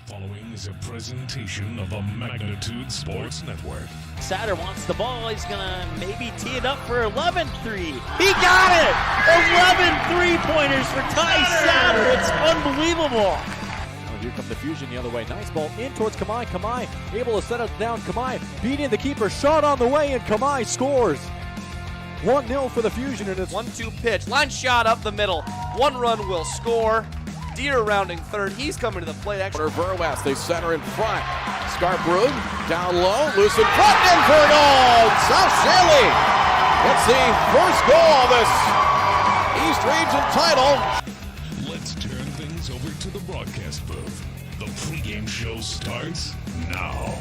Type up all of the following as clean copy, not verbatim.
following is a presentation of the Magnitude Sports Network. Satter wants the ball. He's going to maybe tee it up for 11-3. He got it! 11 three-pointers for Ty Satter. It's unbelievable. Oh, here comes the Fusion the other way. Nice ball in towards Kamai. Kamai able to set it down. Kamai beating the keeper. Shot on the way, and Kamai scores. 1-0 for the Fusion. And it's 1-2 pitch. Line shot up the middle. One run will score. Deer rounding third. He's coming to the plate. Verwest, they center in front. Scarbrug down low, loose in front, in for a goal. South Shaley gets the first goal of this East Region title. Let's turn things over to the broadcast booth. The pregame show starts now.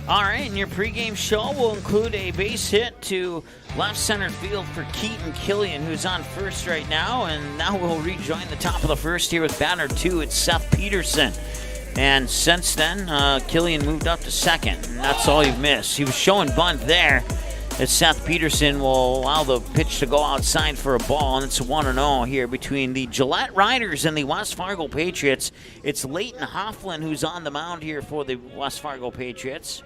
All right, and your pregame show will include a base hit to left center field for Keaton Killian, who's on first right now, and now we'll rejoin the top of the first here with batter 2. It's Seth Peterson. And since then, Killian moved up to second, and that's all you've missed. He was showing bunt there, as Seth Peterson will allow the pitch to go outside for a ball, and it's 1-0 here between the Gillette Riders and the West Fargo Patriots. It's Leighton Hofflin who's on the mound here for the West Fargo Patriots.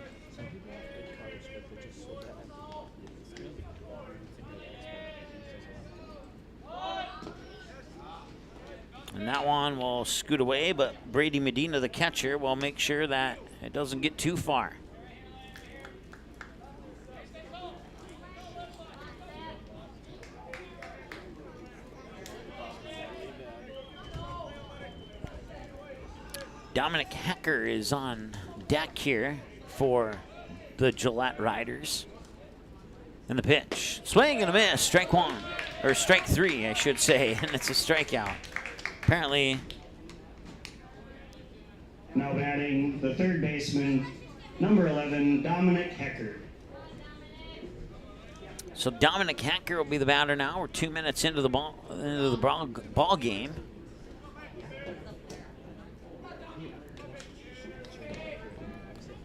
And that one will scoot away, but Brady Medina, the catcher, will make sure that it doesn't get too far. Dominic Hecker is on deck here for the Gillette Riders. And the pitch. Swing and a miss. Strike 1. Or strike 3, I should say. And it's a strikeout. Apparently. Now batting the third baseman, number 11, Dominic Hecker. So Dominic Hecker will be the batter now. We're 2 minutes into the ball game.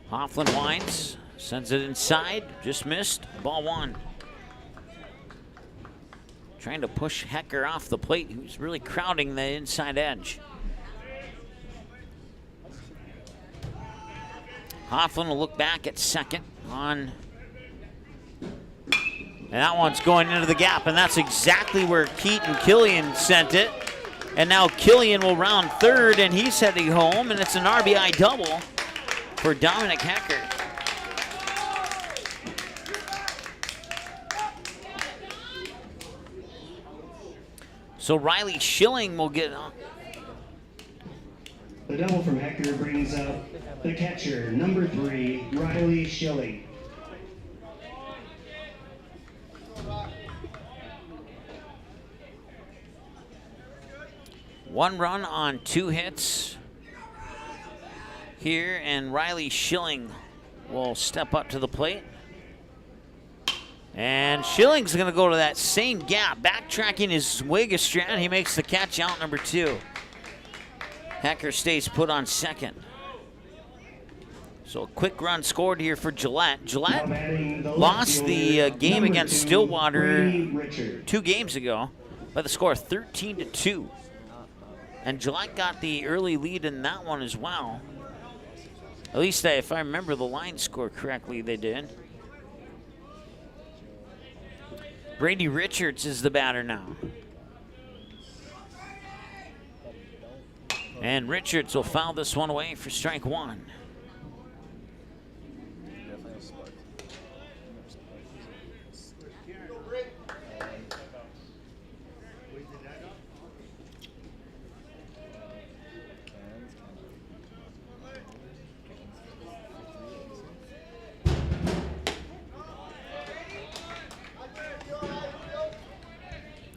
Hofflin winds, sends it inside, just missed. Ball 1. Trying to push Hecker off the plate, who's really crowding the inside edge. Hofflin will look back at second on, and that one's going into the gap, and that's exactly where Keaton Killian sent it. And now Killian will round third, and he's heading home, and it's an RBI double for Dominic Hecker. So Riley Schilling will get on. The double from Hecker brings up the catcher, number 3, Riley Schilling. One run on 2 hits here, and Riley Schilling will step up to the plate. And Schilling's going to go to that same gap, backtracking his Wigestrand. He makes the catch out, number 2. Hecker stays put on second. So a quick run scored here for Gillette. Gillette lost the game against Stillwater 2 games ago by the score of 13-2. And Gillette got the early lead in that one as well. At least if I remember the line score correctly, they did. Brady Richards is the batter now. And Richards will foul this one away for strike 1.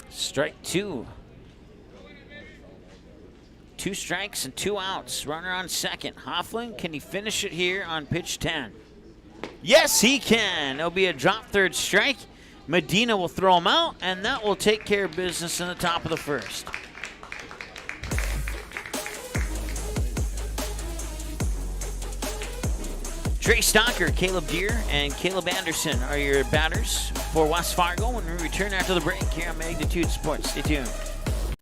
Strike 2. 2 strikes and 2 outs. Runner on second. Hofflin, can he finish it here on pitch 10? Yes, he can. It'll be a drop third strike. Medina will throw him out, and that will take care of business in the top of the first. Trey Stalker, Caleb Deere, and Caleb Anderson are your batters for West Fargo when we return after the break here on Magnitude Sports. Stay tuned.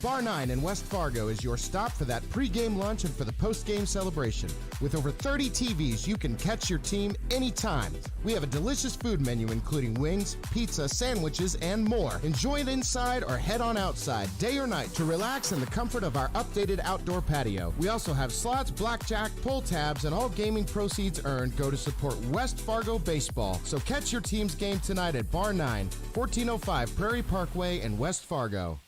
Bar 9 in West Fargo is your stop for that pregame lunch and for the postgame celebration. With over 30 TVs, you can catch your team anytime. We have a delicious food menu including wings, pizza, sandwiches, and more. Enjoy it inside or head on outside, day or night, to relax in the comfort of our updated outdoor patio. We also have slots, blackjack, pull tabs, and all gaming proceeds earned go to support West Fargo baseball. So catch your team's game tonight at Bar 9, 1405 Prairie Parkway in West Fargo.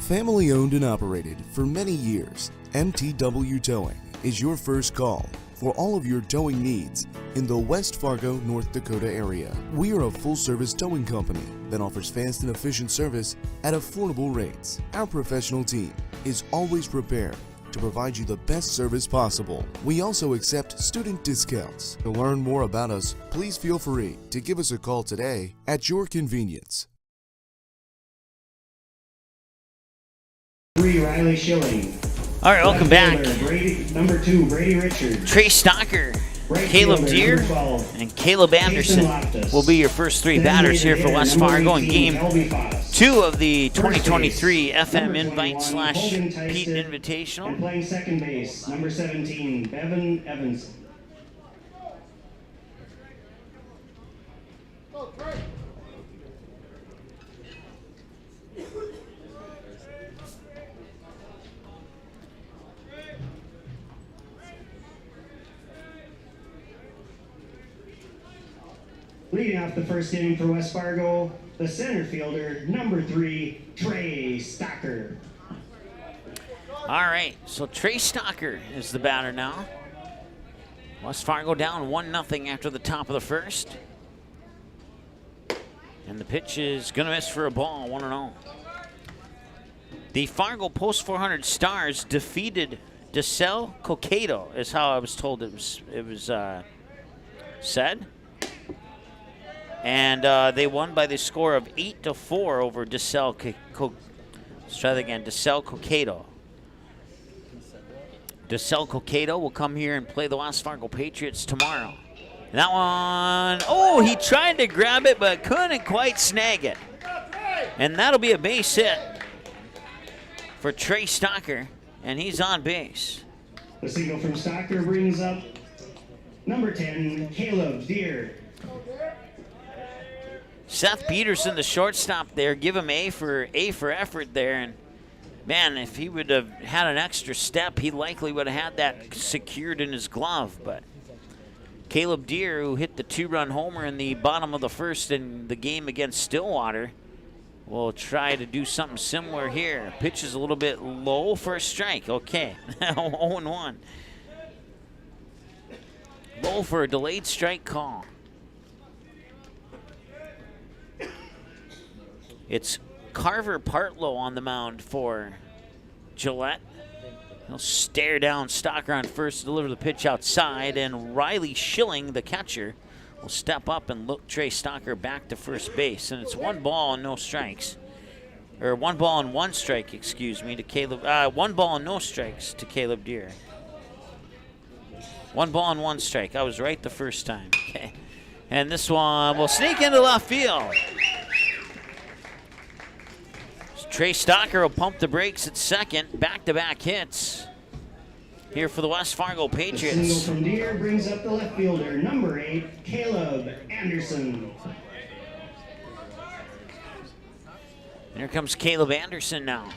Family owned and operated for many years, MTW Towing is your first call for all of your towing needs in the West Fargo, North Dakota area. We are a full-service towing company that offers fast and efficient service at affordable rates. Our professional team is always prepared to provide you the best service possible. We also accept student discounts. To learn more about us, please feel free to give us a call today at your convenience. Riley Schilling. All right, welcome back. Number 2, Brady Richards. Trey Stocker, Caleb Deere, and Caleb Anderson will be your first three batters here for West Fargo in Game 2 of the 2023 FM Invite/Pete Invitational. And playing second base, number 17, Bevan Evanson. Leading off the first inning for West Fargo, the center fielder, number 3, Trey Stocker. All right, so Trey Stocker is the batter now. West Fargo down 1-0 after the top of the first. And the pitch is going to miss for a ball, 1-0. The Fargo Post 400 Stars defeated DeSalle Coqueto, is how I was told it was said. And they won by the score of 8-4 over DeSalle Coqueto. DeSalle Coqueto will come here and play the West Fargo Patriots tomorrow. And that one, oh, he tried to grab it but couldn't quite snag it. And that'll be a base hit for Trey Stocker, and he's on base. The single from Stocker brings up number 10, Caleb Deere. Seth Peterson, the shortstop there, give him A for effort there. And man, if he would have had an extra step, he likely would have had that secured in his glove. But Caleb Deere, who hit the 2-run homer in the bottom of the first in the game against Stillwater, will try to do something similar here. Pitch is a little bit low for a strike. Okay, 0-1. Low for a delayed strike call. It's Carver Partlow on the mound for Gillette. He'll stare down Stocker on first to deliver the pitch outside, and Riley Schilling, the catcher, will step up and look Trey Stocker back to first base. And it's 1 ball and no strikes. Or 1 ball and 1 strike, excuse me, to Caleb. 1 ball and no strikes to Caleb Deere. 1 ball and 1 strike. I was right the first time. Okay. And this one will sneak into left field. Trey Stocker will pump the brakes at second. Back-to-back hits here for the West Fargo Patriots. The single from Deere brings up the left fielder, number 8, Caleb Anderson. And here comes Caleb Anderson now.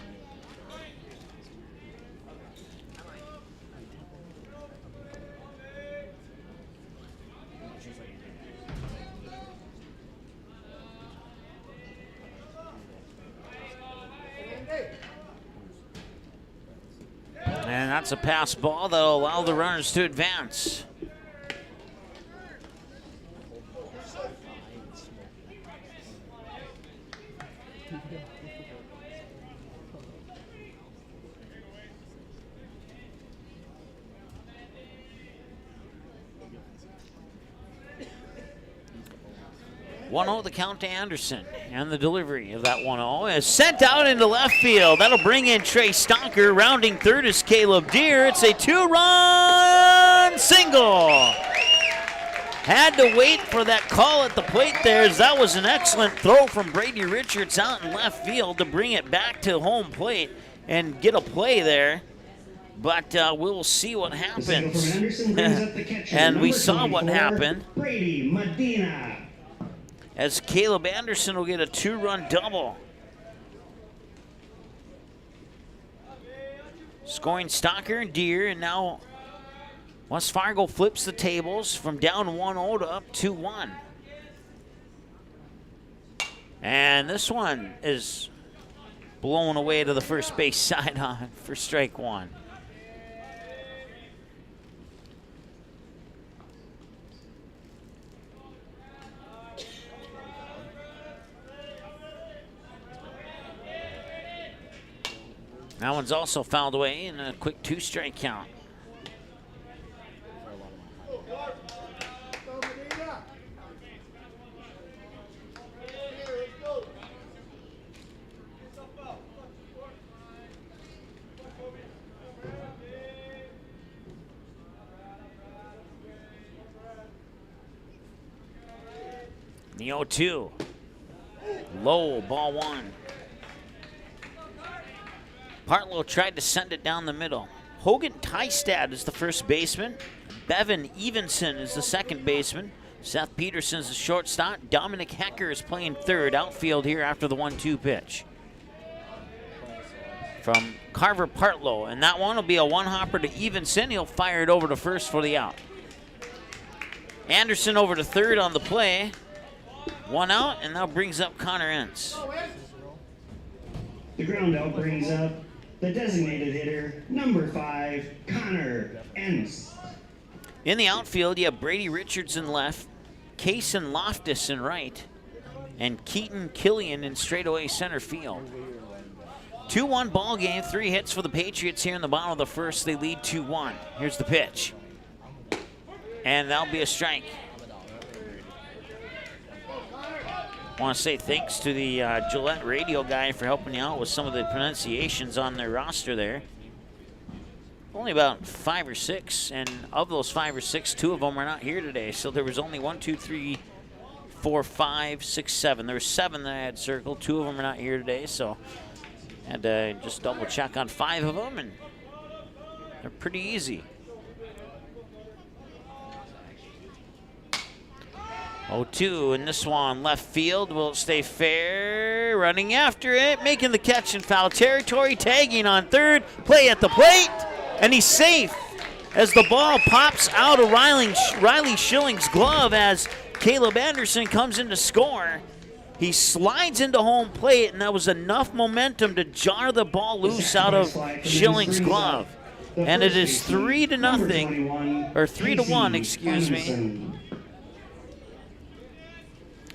And that's a pass ball that'll allow the runners to advance. The count to Anderson, and the delivery of that 1-0 is sent out into left field. That'll bring in Trey Stocker. Rounding third is Caleb Deere. It's a 2-run single. Had to wait for that call at the plate there, as that was an excellent throw from Brady Richards out in left field to bring it back to home plate and get a play there. But we'll see what happens. And we saw what happened. Brady Medina. As Caleb Anderson will get a 2-run double. Scoring Stocker and Deere, and now West Fargo flips the tables from down 1-0 to up 2-1. And this one is blown away to the first base side on for strike one. That one's also fouled away in a quick 2-strike count. The 0-2. Low, ball one. Partlow tried to send it down the middle. Hogan Tystad is the first baseman. Bevan Evenson is the second baseman. Seth Peterson is the shortstop. Dominic Hecker is playing third outfield here after the 1-2 pitch. From Carver Partlow, and that one will be a one-hopper to Evenson. He'll fire it over to first for the out. Anderson over to third on the play. One out, and now brings up Connor Entz. The ground out brings up the designated hitter, number 5, Connor Entz. In the outfield, you have Brady Richards in left, Kaysen Loftus in right, and Keaton Killian in straightaway center field. 2-1 ball game, 3 hits for the Patriots here in the bottom of the first. They lead 2-1. Here's the pitch. And that'll be a strike. I want to say thanks to the Gillette radio guy for helping me out with some of the pronunciations on their roster there. Only about 5 or 6, and of those 5 or 6, 2 of them are not here today. So there was only 1, 2, 3, 4, 5, 6, 7. There were 7 that I had circled. 2 of them are not here today, so I had to just double check on 5 of them, and they're pretty easy. 0-2, and this one left field. Will it stay fair? Running after it, making the catch in foul territory, tagging on third, play at the plate, and he's safe as the ball pops out of Riley Schilling's glove as Caleb Anderson comes in to score. He slides into home plate, and that was enough momentum to jar the ball loose out of Schilling's glove. And it is 3-0, or 3-1, excuse me,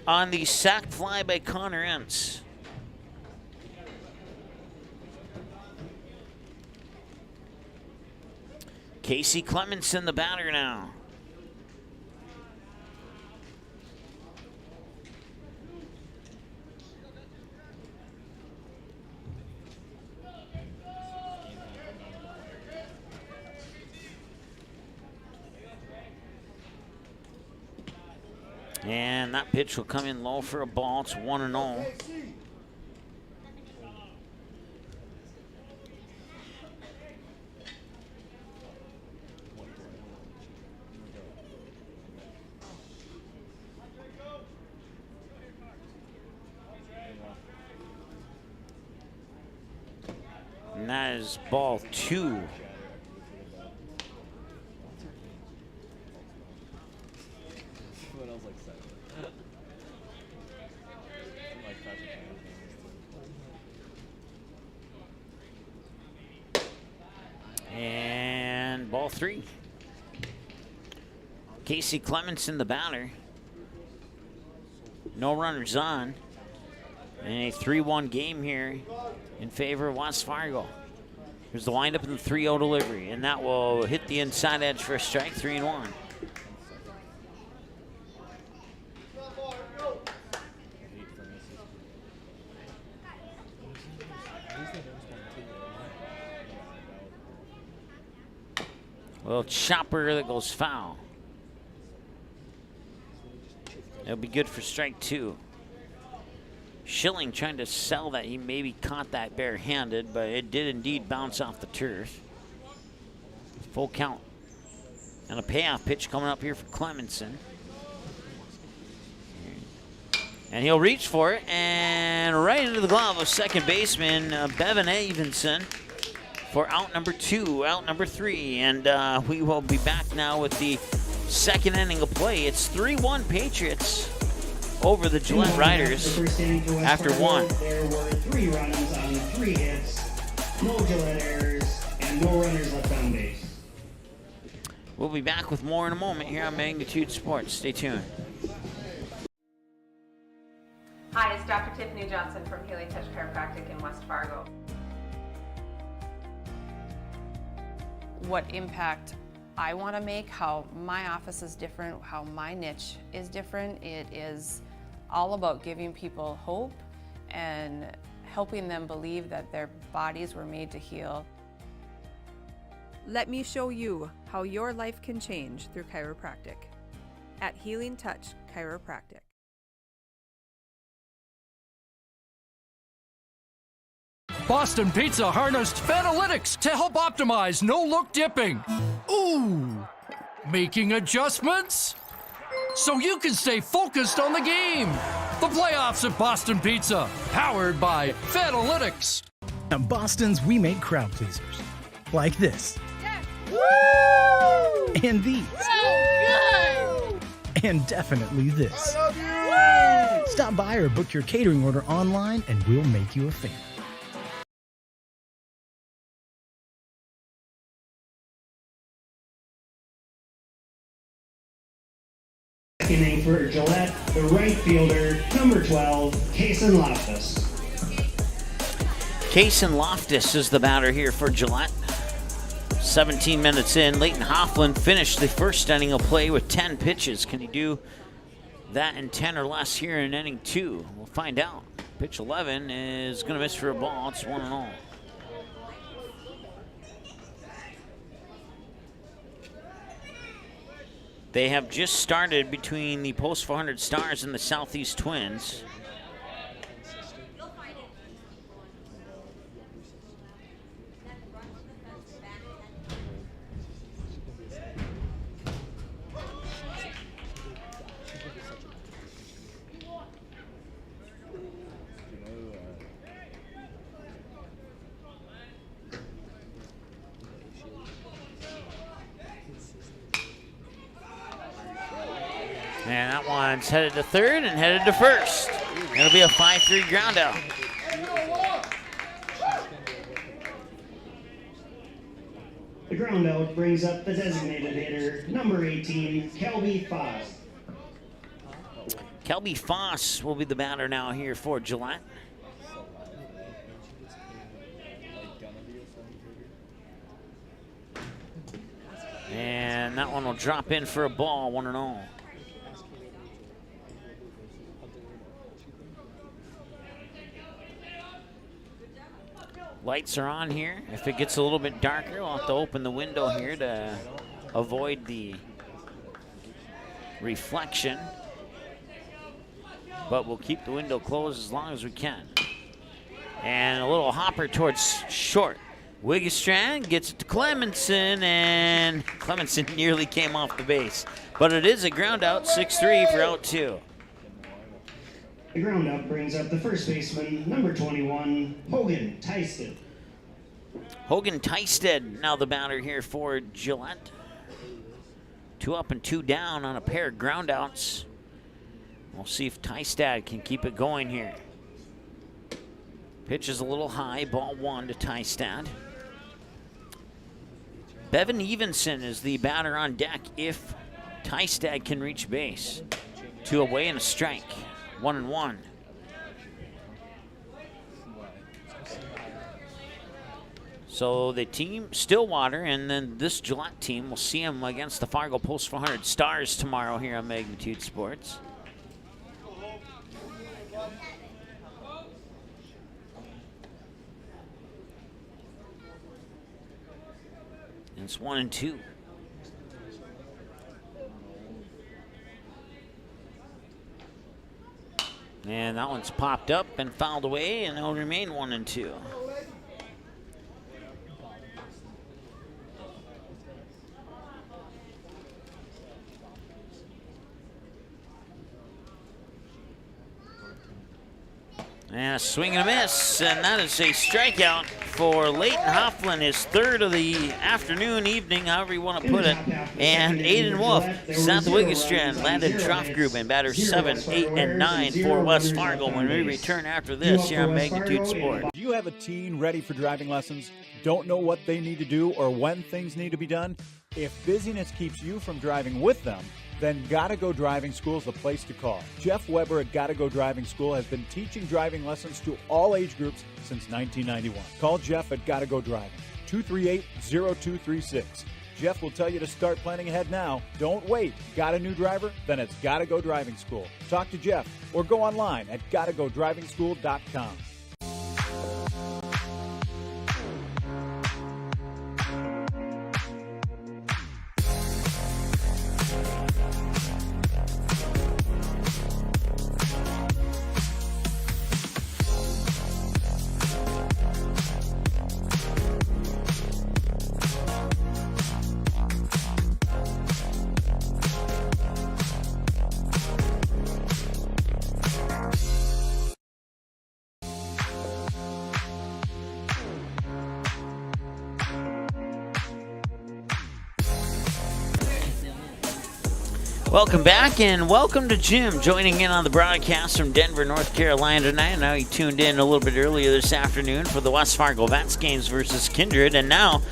on the sac fly by Connor Entz. Casey Clemenson, the batter now. And that pitch will come in low for a ball. It's 1-0. And that is ball 2. And ball 3. Casey Clemenson, the batter. No runners on. And a 3-1 game here in favor of West Fargo. Here's the windup and the 3-0 delivery. And that will hit the inside edge for a strike, 3-1. Little chopper that goes foul. It'll be good for strike 2. Schilling trying to sell that he maybe caught that barehanded, but it did indeed bounce off the turf. Full count. And a payoff pitch coming up here for Clemenson. And he'll reach for it, and right into the glove of second baseman Bevan Evenson for out number 2, out number 3. And we will be back now with the second inning of play. It's 3-1 Patriots over the Gillette Riders after 1. There were 3 runs on 3 hits, no Gillette errors, and no runners left on base. We'll be back with more in a moment here on Magnitude Sports. Stay tuned. Hi, it's Dr. Tiffany Johnson from Healing Touch Chiropractic in West Fargo. What impact I want to make, how my office is different, how my niche is different. It is all about giving people hope and helping them believe that their bodies were made to heal. Let me show you how your life can change through chiropractic at Healing Touch Chiropractic. Boston Pizza harnessed Fanalytics to help optimize no-look dipping. Ooh, making adjustments so you can stay focused on the game. The playoffs at Boston Pizza, powered by Fanalytics. At Boston's, we make crowd pleasers. Like this. Yes. Woo! And these. So good! And definitely this. I love you! Woo! Stop by or book your catering order online and we'll make you a fan. Inning for Gillette, the right fielder, number 12, Kason Loftus. Kason Loftus is the batter here for Gillette. 17 minutes in, Leighton Hoffland finished the first inning of play with 10 pitches. Can he do that in 10 or less here in inning 2? We'll find out. Pitch 11 is going to miss for a ball. It's 1-0. They have just started between the Post 400 Stars and the Southeast Twins. And that one's headed to third and headed to first. It'll be a 5-3 ground out. The ground out brings up the designated hitter, number 18, Kelby Foss. Kelby Foss will be the batter now here for Gillette. And that one will drop in for a ball, 1-0. Lights are on here. If it gets a little bit darker, we'll have to open the window here to avoid the reflection. But we'll keep the window closed as long as we can. And a little hopper towards short. Wiggestrand gets it to Clemenson, and Clemenson nearly came off the base. But it is a ground out, 6-3 for out 2. The ground out brings up the first baseman, number 21, Hogan Tysted. Hogan Tysted now the batter here for Gillette. 2 up and 2 down on a pair of ground outs. We'll see if Tystad can keep it going here. Pitch is a little high, ball 1 to Tystad. Bevan Evenson is the batter on deck if Tystad can reach base. 2 away and a strike. 1-1. So the team, Stillwater, and then this Gillette team, will see them against the Fargo Post 400 Stars tomorrow here on Magnitude Sports. And it's 1-2. And that one's popped up and fouled away, and it'll remain 1-2. And a swing and a miss, and that is a strikeout for Leighton Hoffman, his third of the afternoon, evening, however you want to put it. And Aiden Wolf, South Wigglestrand, Landon Troffgruben, batters 7, 8, and 9 for West Fargo when we return after this here on Magnitude Sport. Do you have a teen ready for driving lessons? Don't know what they need to do or when things need to be done? If busyness keeps you from driving with them, then Gotta Go Driving School is the place to call. Jeff Weber at Gotta Go Driving School has been teaching driving lessons to all age groups since 1991. Call Jeff at Gotta Go Driving, 238-0236. Jeff will tell you to start planning ahead now. Don't wait. Got a new driver? Then it's Gotta Go Driving School. Talk to Jeff or go online at gottagodrivingschool.com. Welcome back, and welcome to Jim joining in on the broadcast from Denver, North Carolina tonight. I know he tuned in a little bit earlier this afternoon for the West Fargo Vets games versus Kindred, and now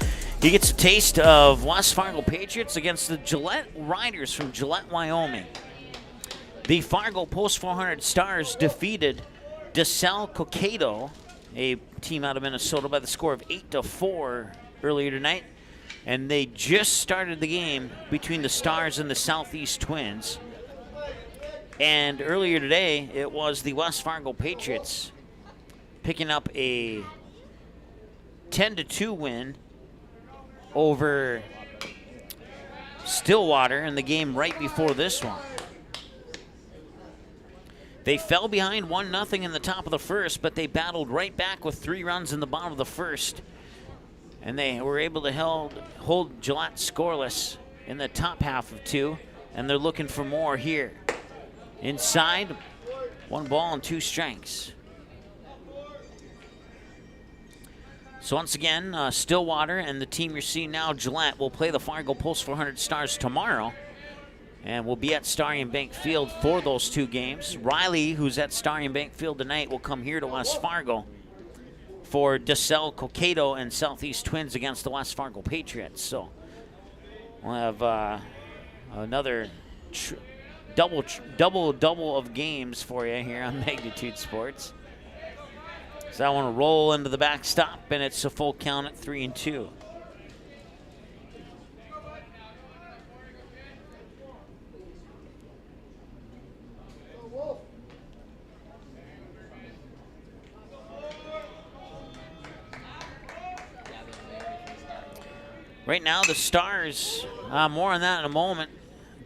he gets a taste of West Fargo Patriots against the Gillete Riders from Gillette, Wyoming. The Fargo Post 400 Stars defeated DeSalle Cokato, a team out of Minnesota, by the score of 8-4 earlier tonight. And they just started the game between the Stars and the Southeast Twins. And earlier today, it was the West Fargo Patriots picking up a 10-2 win over Stillwater in the game right before this one. They fell behind 1-0 in the top of the first, but they battled right back with 3 runs in the bottom of the first. And they were able to hold Gillette scoreless in the top half of 2, and they're looking for more here. Inside, 1 ball and 2 strikes. So once again, Stillwater and the team you're seeing now, Gillette, will play the Fargo Post 400 Stars tomorrow, and will be at Starry & Bank Field for those 2 games. Riley, who's at Starry & Bank Field tonight, will come here to West Fargo for DeSalle Cokato and Southeast Twins against the West Fargo Patriots. So we'll have another double of games for you here on Magnitude Sports. So I want to roll into the backstop, and it's a full count at 3-2. Right now, the Stars, more on that in a moment.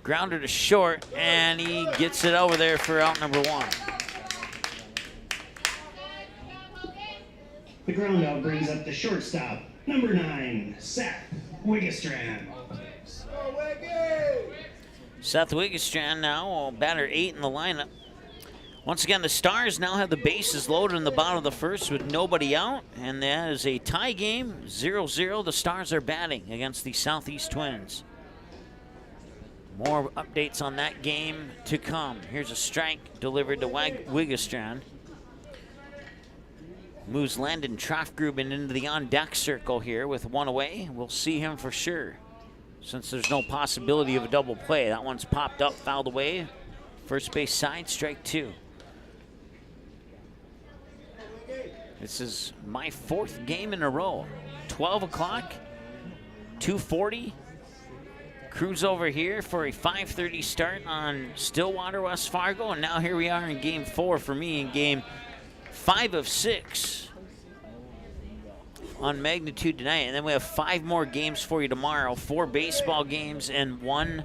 Grounder to short, and he gets it over there for out number 1. The ground out brings up the shortstop, number 9, Seth Wigglestrand. Seth Wigglestrand now, batter 8 in the lineup. Once again, the Stars now have the bases loaded in the bottom of the first with nobody out, and that is a tie game, 0-0. The Stars are batting against the Southeast Twins. More updates on that game to come. Here's a strike delivered to Wigglestrand. Moves Landon Troffgruben into the on-deck circle here with 1 away. We'll see him for sure, since there's no possibility of a double play. That one's popped up, fouled away. First base side, strike 2. This is my 4th game in a row. 12 o'clock, 2:40. Cruise over here for a 5:30 start on Stillwater, West Fargo. And now here we are in game 4 for me, in game 5 of 6 on Magnitude tonight. And then we have 5 more games for you tomorrow. 4 baseball games and 1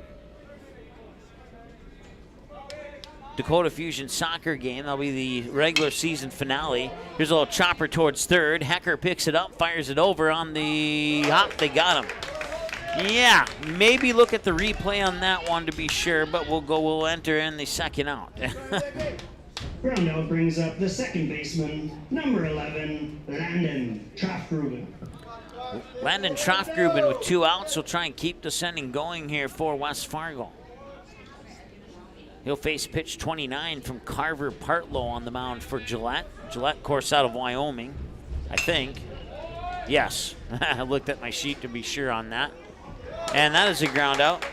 Dakota Fusion soccer game. That'll be the regular season finale. Here's a little chopper towards third. Hecker picks it up, fires it over on the hop. They got him. Yeah, maybe look at the replay on that one to be sure, but we'll enter in the second out. Ground out brings up the second baseman, number 11, Landon Trofgruben. Landon Trofgruben with 2 outs will try and keep this inning going here for West Fargo. He'll face pitch 29 from Carver Partlow on the mound for Gillette. Gillette, of course, out of Wyoming, I think. Yes, I looked at my sheet to be sure on that. And that is a ground out.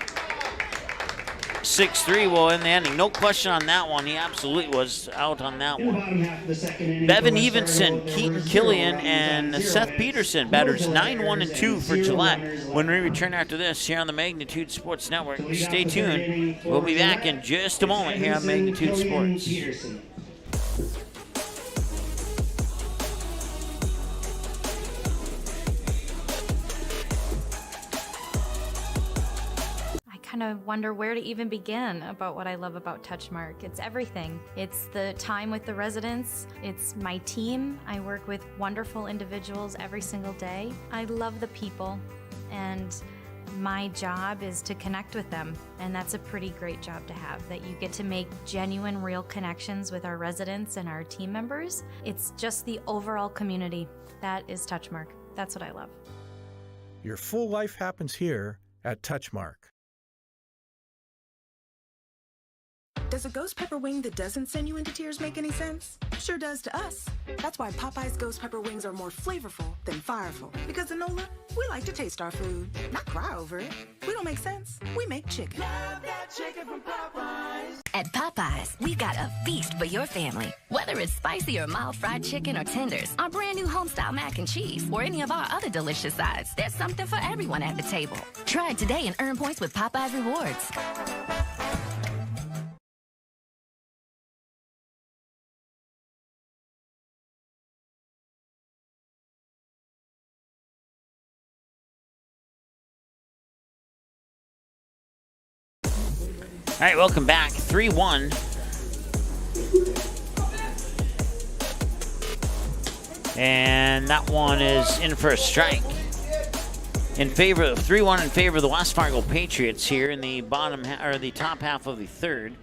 6-3 will end the inning. No question on that one. He absolutely was out on that one. Bevan Evenson, Keaton Killian, and Seth Peterson. Batters 9-1 and 2 for Gillette. When we return after this here on the Magnitude Sports Network, stay tuned. We'll be back in just a moment here on Magnitude Sports. Kind of wonder where to even begin about what I love about Touchmark. It's everything. It's the time with the residents. It's my team. I work with wonderful individuals every single day. I love the people, and my job is to connect with them, and that's a pretty great job to have, that you get to make genuine, real connections with our residents and our team members. It's just the overall community. That is Touchmark. That's what I love. Your full life happens here at Touchmark. Does a ghost pepper wing that doesn't send you into tears make any sense? Sure does to us. That's why Popeye's ghost pepper wings are more flavorful than fireful. Because in NOLA, we like to taste our food, not cry over it. We don't make sense. We make chicken. Love that chicken from Popeyes. At Popeyes, we've got a feast for your family. Whether it's spicy or mild fried chicken or tenders, our brand new homestyle mac and cheese, or any of our other delicious sides, there's something for everyone at the table. Try it today and earn points with Popeyes Rewards. All right, welcome back. 3-1. And that one is in for a strike. In favor of 3-1 in favor of the West Fargo Patriots here in the the top half of the third.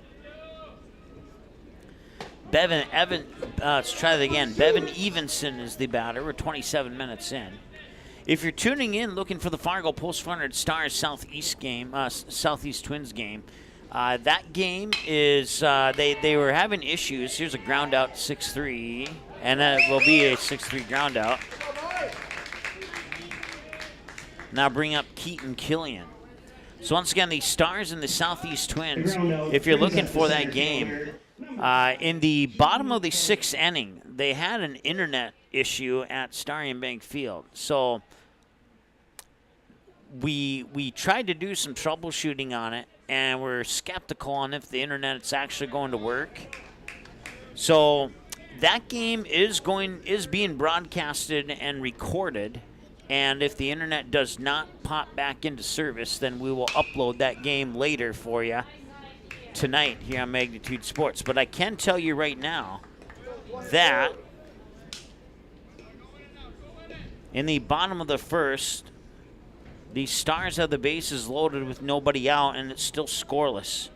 Let's try that again. Bevan Evenson is the batter. We're 27 minutes in. If you're tuning in looking for the Fargo Post 400 Stars Southeast Twins game, that game is, they were having issues. Here's a ground out 6-3, and that will be a 6-3 ground out. Now bring up Keaton Killian. So once again, the Stars and the Southeast Twins, if you're looking for that game, in the bottom of the 6th inning, they had an internet issue at Starion Bank Field. So we tried to do some troubleshooting on it, and we're skeptical on if the internet's actually going to work. So that game is being broadcasted and recorded, and if the internet does not pop back into service, then we will upload that game later for you tonight here on Magnitude Sports. But I can tell you right now that in the bottom of the first, the Stars have the bases loaded with nobody out, and it's still scoreless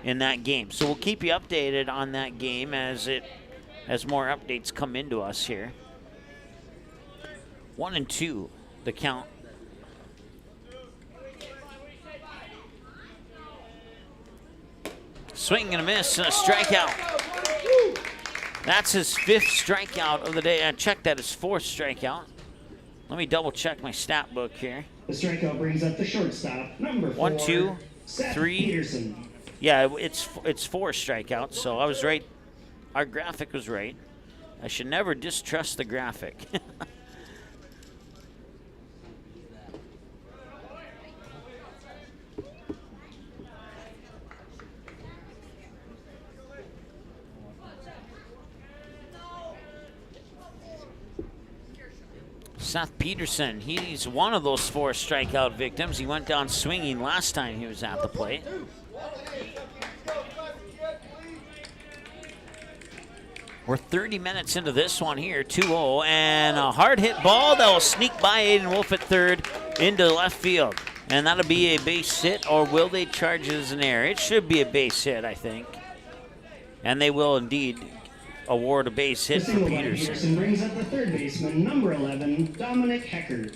in that game. So we'll keep you updated on that game as more updates come into us here. 1-2, the count. Swing and a miss and a strikeout. That's his 5th strikeout of the day. I checked that, his 4th strikeout. Let me double check my stat book here. The strikeout brings up the shortstop, number 4. 1, 2, Seth 3. Peterson. Yeah, it's 4 strikeouts, so I was right. Our graphic was right. I should never distrust the graphic. Seth Peterson, he's one of those 4 strikeout victims. He went down swinging last time he was at the plate. We're 30 minutes into this one here, 2-0, and a hard hit ball that will sneak by Aiden Wolf at third into left field. And that'll be a base hit, or will they charge it as an error? It should be a base hit, I think. And they will indeed award a base hit for Peterson. Peterson brings up the third baseman, number 11, Dominic Hecker.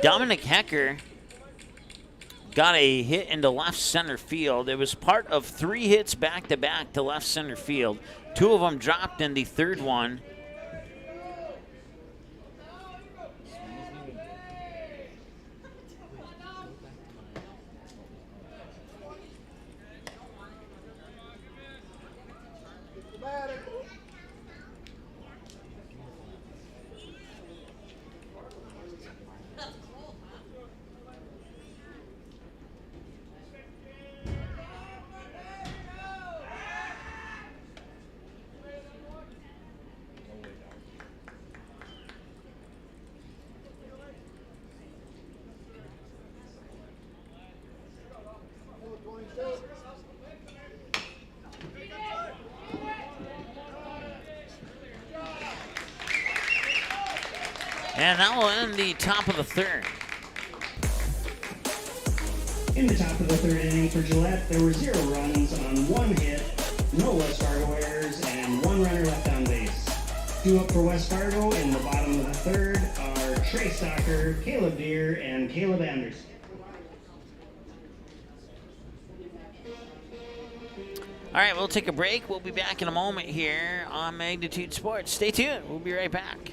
Dominic Hecker got a hit into left center field. It was part of 3 hits back-to-back to left center field. 2 of them dropped in the third one. And that will end the top of the third. In the top of the third inning for Gillette, there were 0 runs on 1 hit, no West Fargo errors, and 1 runner left on base. 2 up for West Fargo in the bottom of the third are Trey Stocker, Caleb Deere, and Caleb Anderson. All right, we'll take a break. We'll be back in a moment here on Magnitude Sports. Stay tuned. We'll be right back.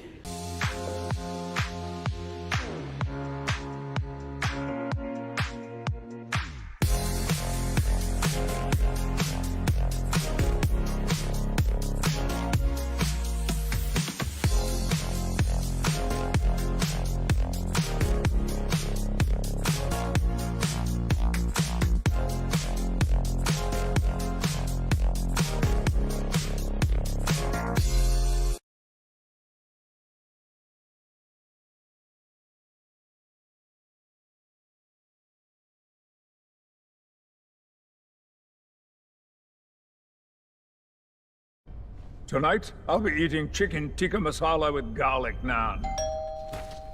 Tonight, I'll be eating chicken tikka masala with garlic naan.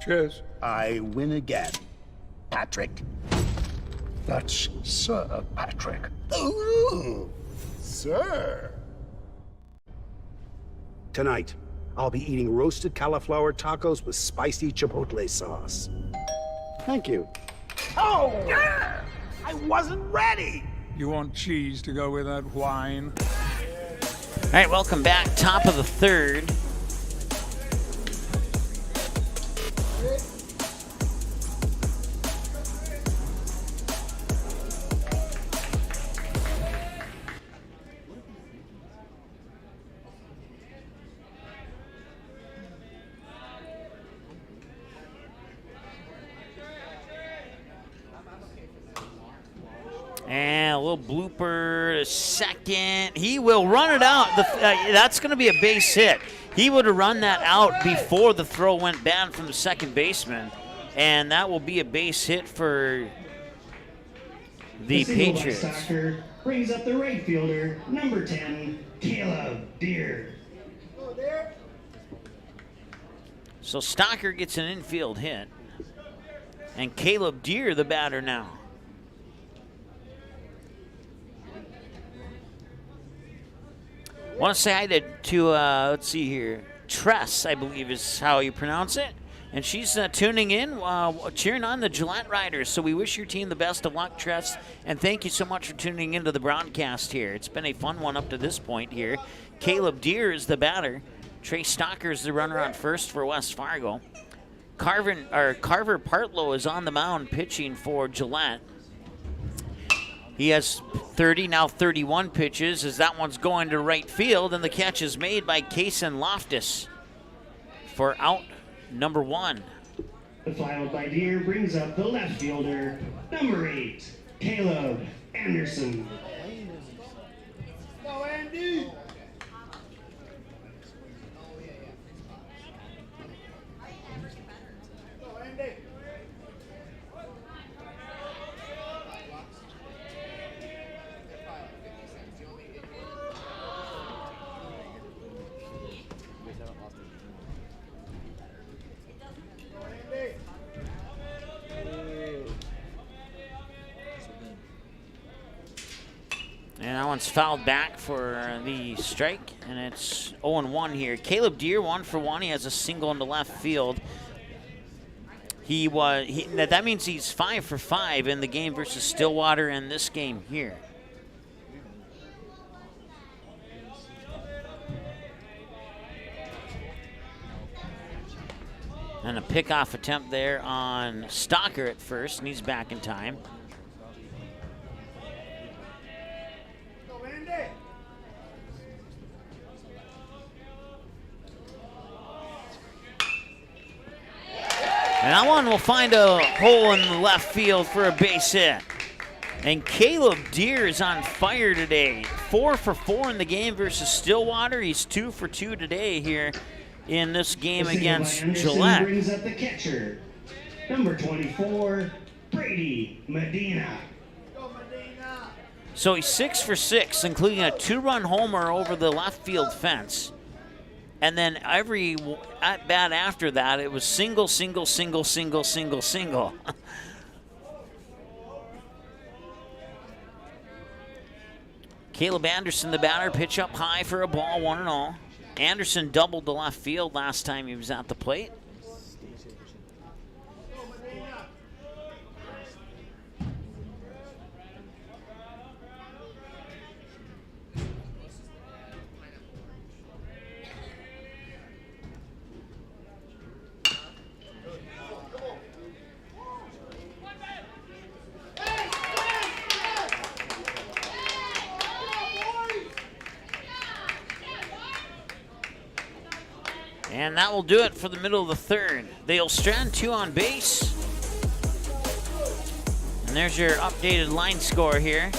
Cheers. I win again. Patrick. That's Sir Patrick. Ooh, sir. Tonight, I'll be eating roasted cauliflower tacos with spicy chipotle sauce. Thank you. Oh! Yeah! I wasn't ready! You want cheese to go with that wine? All right, welcome back. Top of the third. And a little blooper to second. He will run it out. That's going to be a base hit. He would have run that out before the throw went bad from the second baseman. And that will be a base hit for the Patriots. Stocker brings up the right fielder, number 10, Caleb Deere. So Stocker gets an infield hit. And Caleb Deere, the batter now. I want to say hi to let's see here, Tress, I believe is how you pronounce it. And she's tuning in, cheering on the Gillette Riders. So we wish your team the best of luck, Tress. And thank you so much for tuning into the broadcast here. It's been a fun one up to this point here. Caleb Deere is the batter. Trey Stocker is the runner on first for West Fargo. Carver Partlow is on the mound pitching for Gillette. He has 30, now 31 pitches as that one's going to right field, and the catch is made by Kason Loftus for out number 1. The fly out by Deere brings up the left fielder, number 8, Caleb Anderson. Go, Andy! one's fouled back for the strike, and it's 0-1 here. Caleb Deere, 1 for 1. He has a single into left field. That means he's 5 for 5 in the game versus Stillwater and this game here. And a pickoff attempt there on Stalker at first, and he's back in time. And that one will find a hole in the left field for a base hit. And Caleb Deere is on fire today. 4 for 4 in the game versus Stillwater. He's 2 for 2 today here in this game against Gillette. Brings up the catcher, number 24, Brady Medina. So he's 6 for 6, including a 2-run homer over the left field fence. And then every at bat after that, it was single, single, single, single, single, single. Caleb Anderson, the batter, pitch up high for a ball, 1-0. Anderson doubled to left field last time he was at the plate. And that will do it for the middle of the third. They'll strand 2 on base. And there's your updated line score here.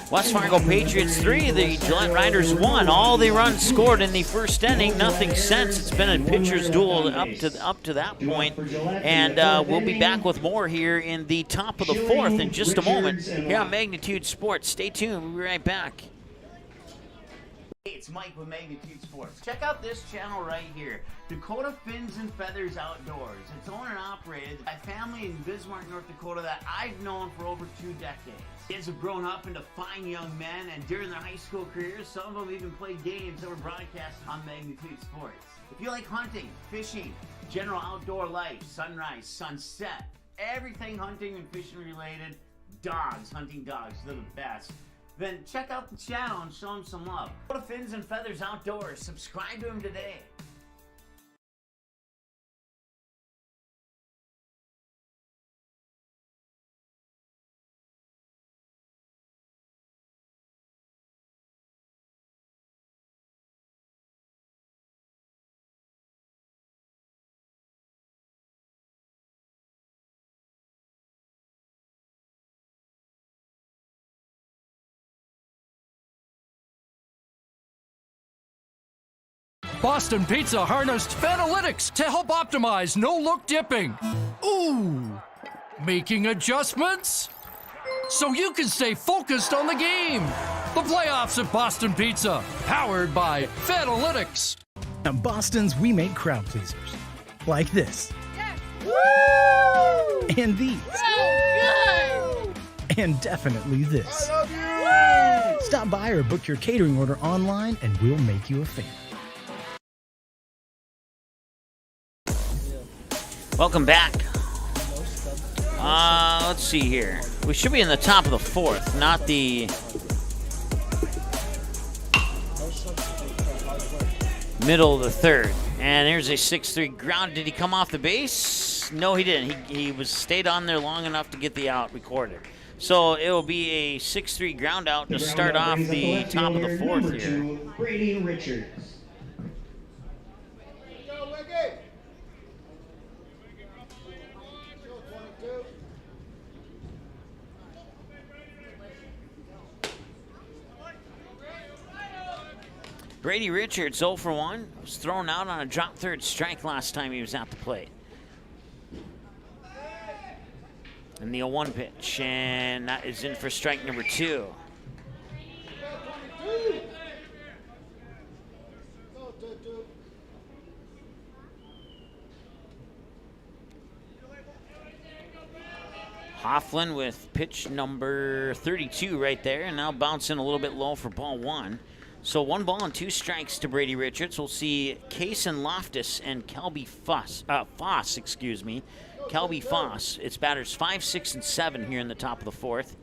West Fargo Patriots 3, the Gillette Riders 1. All the runs scored in the first inning, nothing since. It's been a pitcher's duel up to that point. And we'll be back with more here in the top of the fourth in just a moment here on Magnitude Sports. Stay tuned. We'll be right back. Hey, it's Mike with Magnitude Sports. Check out this channel right here, Dakota Fins and Feathers Outdoors. It's owned and operated by a family in Bismarck, North Dakota that I've known for over 2 decades. Kids have grown up into fine young men, and during their high school careers, some of them even played games that were broadcast on Magnitude Sports. If you like hunting, fishing, general outdoor life, sunrise, sunset, everything hunting and fishing related, dogs, hunting dogs, they're the best. Then check out the channel and show them some love. Go to Fins and Feathers Outdoors. Subscribe to them today. Boston Pizza harnessed Fanalytics to help optimize no-look dipping. Ooh, making adjustments so you can stay focused on the game. The playoffs at Boston Pizza, powered by Fanalytics. At Boston's, we make crowd pleasers. Like this. Yes. Woo! And these. So good! And definitely this. I love you! Woo! Stop by or book your catering order online and we'll make you a fan. Welcome back. Let's see here. We should be in the top of the fourth, not the middle of the third. And here's a 6-3 ground. Did he come off the base? No, he didn't. He was stayed on there long enough to get the out recorded. So it will be a 6-3 ground out to start off the top of the fourth here. Brady Richards. Brady Richards, 0 for 1, was thrown out on a drop third strike last time he was at the plate. And the 0-1 pitch, and that is in for strike number 2. Hofflin with pitch number 32 right there, and now bouncing a little bit low for ball 1. So 1 ball and 2 strikes to Brady Richards. We'll see Kaysen Loftus and Kelby Foss. Kelby Foss. It's batters 5, 6, and 7 here in the top of the 4th.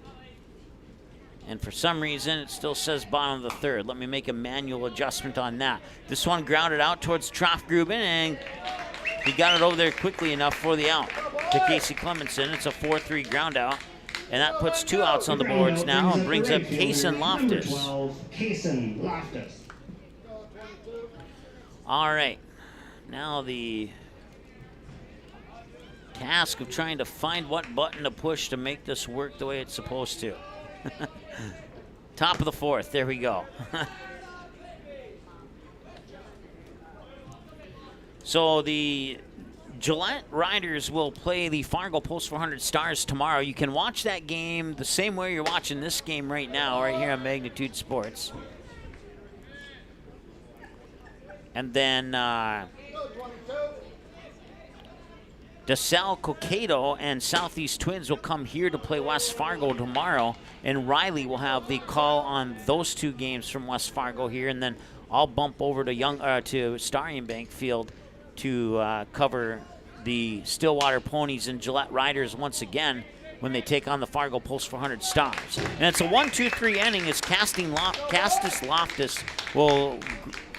And for some reason, it still says bottom of the 3rd. Let me make a manual adjustment on that. This one grounded out towards Troftgruben, and he got it over there quickly enough for the out to Casey Clemenson. It's a 4-3 ground out. And that puts 2 outs on the boards now and brings up Kaysen Loftus. Kaysen Loftus. All right. Now the task of trying to find what button to push to make this work the way it's supposed to. Top of the 4th. There we go. So the Gillete Riders will play the Fargo Post 400 Stars tomorrow. You can watch that game the same way you're watching this game right now, right here on Magnitude Sports. And then DeSalle Cokato and Southeast Twins will come here to play West Fargo tomorrow, and Riley will have the call on those 2 games from West Fargo here, and then I'll bump over to Starion Bank Field to cover the Stillwater Ponies and Gillete Riders once again when they take on the Fargo Post 400 Stars. And it's a 1-2-3 inning as Castus Loftus will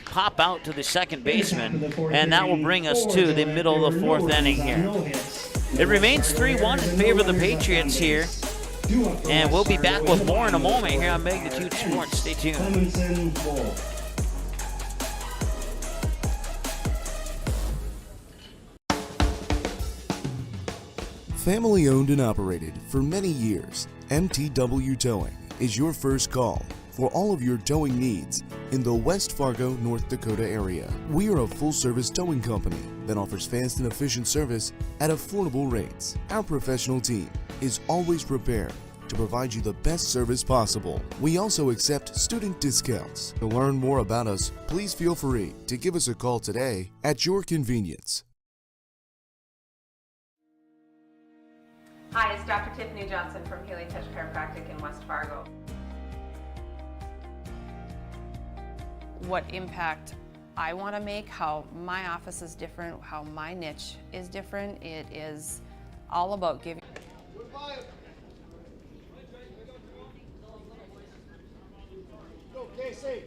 pop out to the second baseman, and that will bring us to the middle of the 4th inning here. It remains 3-1 in favor of the Patriots here, and we'll be back with more in a moment here on Magnitude Sports. Stay tuned. Family owned and operated for many years, MTW Towing is your first call for all of your towing needs in the West Fargo, North Dakota area. We are a full-service towing company that offers fast and efficient service at affordable rates. Our professional team is always prepared to provide you the best service possible. We also accept student discounts. To learn more about us, please feel free to give us a call today at your convenience. Hi, it's Dr. Tiffany Johnson from Healing Touch Chiropractic in West Fargo. What impact I want to make, how my office is different, how my niche is different. It is all about giving. Go, KC.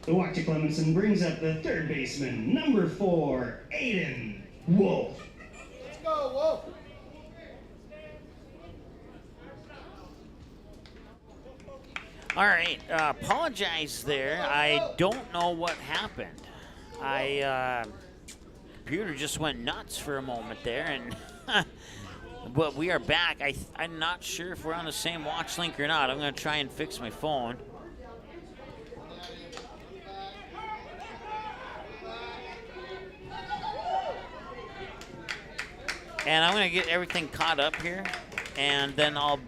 The walk to Clemenson brings up the 3rd baseman, number 4, Aiden Wolf. Let's go, Wolf. All right, apologize there. I don't know what happened. Computer just went nuts for a moment there, and but we are back. I'm not sure if we're on the same watch link or not. I'm going to try and fix my phone. And I'm going to get everything caught up here, and then I'll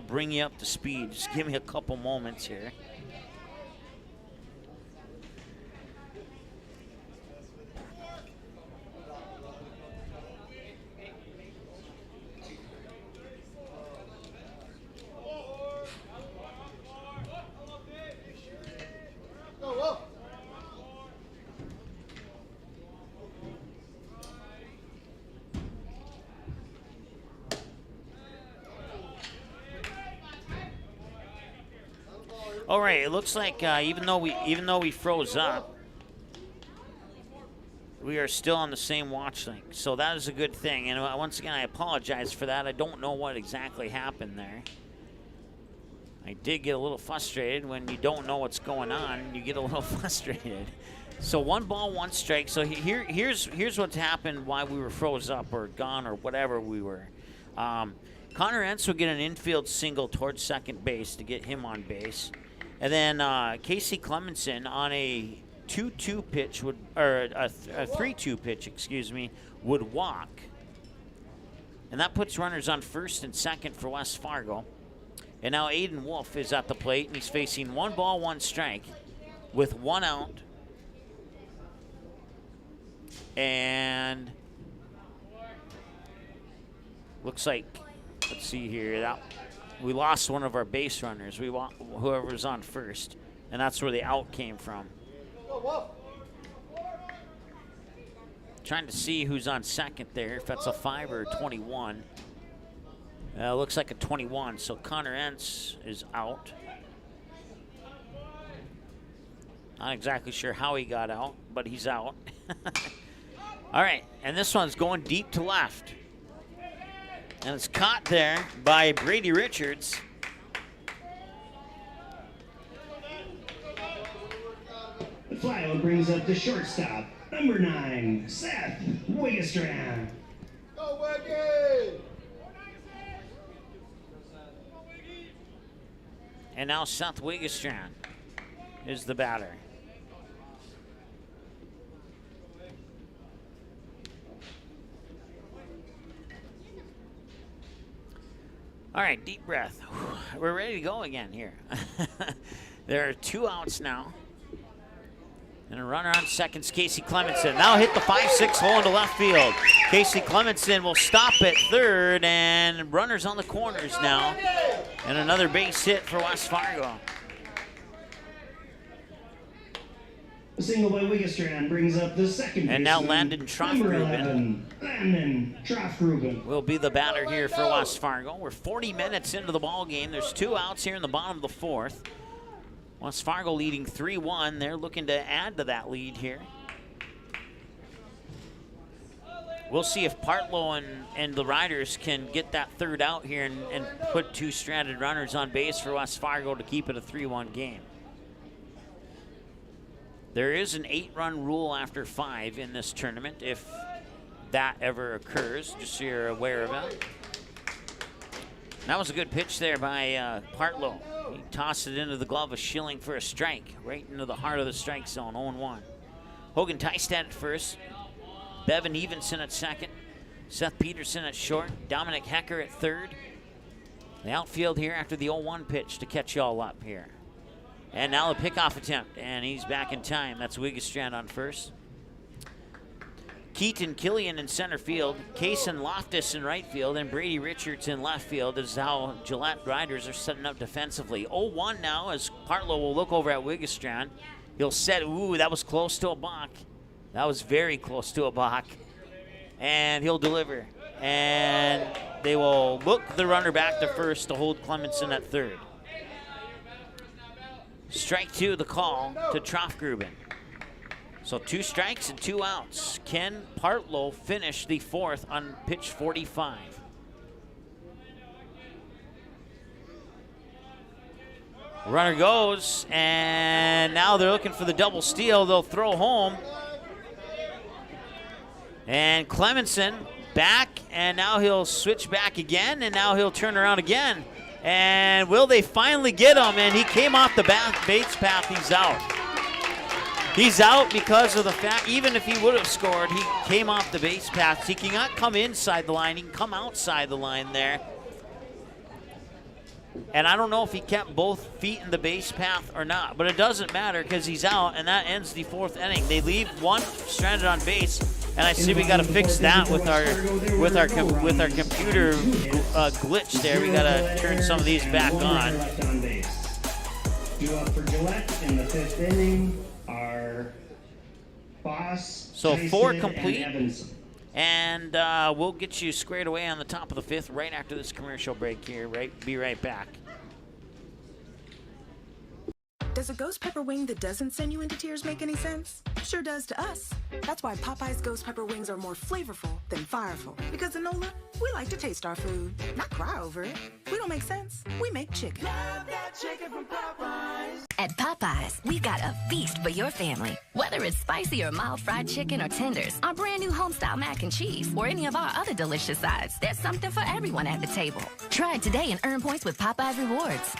bring you up to speed. Just give me a couple moments here. All right, it looks like even though we froze up, we are still on the same watch link. So that is a good thing. And once again, I apologize for that. I don't know what exactly happened there. I did get a little frustrated. When you don't know what's going on, you get a little frustrated. So 1 ball, 1 strike. So here's what's happened, why we were froze up or gone or whatever we were. Connor Entz will get an infield single towards second base to get him on base. And then Casey Clemenson on a 2-2 pitch would, or a 3-2 pitch, excuse me, would walk. And that puts runners on first and second for West Fargo. And now Aiden Wolf is at the plate, and he's facing 1 ball, 1 strike with 1 out. And looks like, let's see here, we lost one of our base runners. We want whoever's on first, and that's where the out came from. Trying to see who's on second there, if that's a 5 or a 21. Looks like a 21, so Connor Entz is out. Not exactly sure how he got out, but he's out. All right, and this one's going deep to left. And it's caught there by Brady Richards. The flyout brings up the shortstop, number 9, Seth Wigestrand. Go Wiggy! And now Seth Wigestrand is the batter. All right, deep breath. We're ready to go again here. There are 2 outs now. And a runner on second's Casey Clemenson. Now hit the 5-6 hole into left field. Casey Clemenson will stop at third, and runners on the corners now. And another base hit for West Fargo. A single by Wigestrand brings up the second And now baseman, Landon number 11, Landon Troffgruben. will be the batter here for West Fargo. We're 40 minutes into the ball game. There's 2 outs here in the bottom of the 4th. West Fargo leading 3-1. They're looking to add to that lead here. We'll see if Partlow and the Riders can get that 3rd out here and put 2 stranded runners on base for West Fargo to keep it a 3-1 game. There is an 8-run rule after 5 in this tournament, if that ever occurs, just so you're aware of it. That was a good pitch there by Partlow. He tossed it into the glove of Schilling for a strike, right into the heart of the strike zone, 0-1. Hogan Tystad at first, Bevan Evenson at second, Seth Peterson at short, Dominic Hecker at third. The outfield here after the 0-1 pitch to catch y'all up here. And now the pickoff attempt, and he's back in time. That's Wigestrand on first. Keaton Killian in center field, Kaysen Loftus in right field, and Brady Richards in left field is how Gillette Riders are setting up defensively. 0-1 now as Partlow will look over at Wigestrand. He'll set, ooh, that was close to a balk. That was very close to a balk. And he'll deliver. And they will look the runner back to first to hold Clemenson at third. Strike 2, the call to Troffgruben. So 2 strikes and 2 outs. Can Partlow finish the 4th on pitch 45? Runner goes, and now they're looking for the double steal. They'll throw home. And Clemenson back, and now he'll switch back again, and now he'll turn around again. And will they finally get him? And he came off the base path. He's out. He's out because of the fact, even if he would have scored, he came off the base path. He cannot come inside the line. He can come outside the line there. And I don't know if he kept both feet in the base path or not, but it doesn't matter because he's out, and that ends the 4th inning. They leave one stranded on base, and I see we got to fix that with our computer glitch there. We got to turn some of these back on. Due up for Gillette in the 5th inning are Boss, so Tyson, 4 complete, and Evanson. And we'll get you squared away on the top of the 5th right after this commercial break here. Be right back. Does a ghost pepper wing that doesn't send you into tears make any sense? Sure does to us. That's why Popeye's ghost pepper wings are more flavorful than fireful. Because in NOLA, we like to taste our food, not cry over it. We don't make sense. We make chicken. Love that chicken from Popeyes. At Popeyes, we've got a feast for your family. Whether it's spicy or mild fried chicken or tenders, our brand new homestyle mac and cheese, or any of our other delicious sides, there's something for everyone at the table. Try it today and earn points with Popeyes Rewards.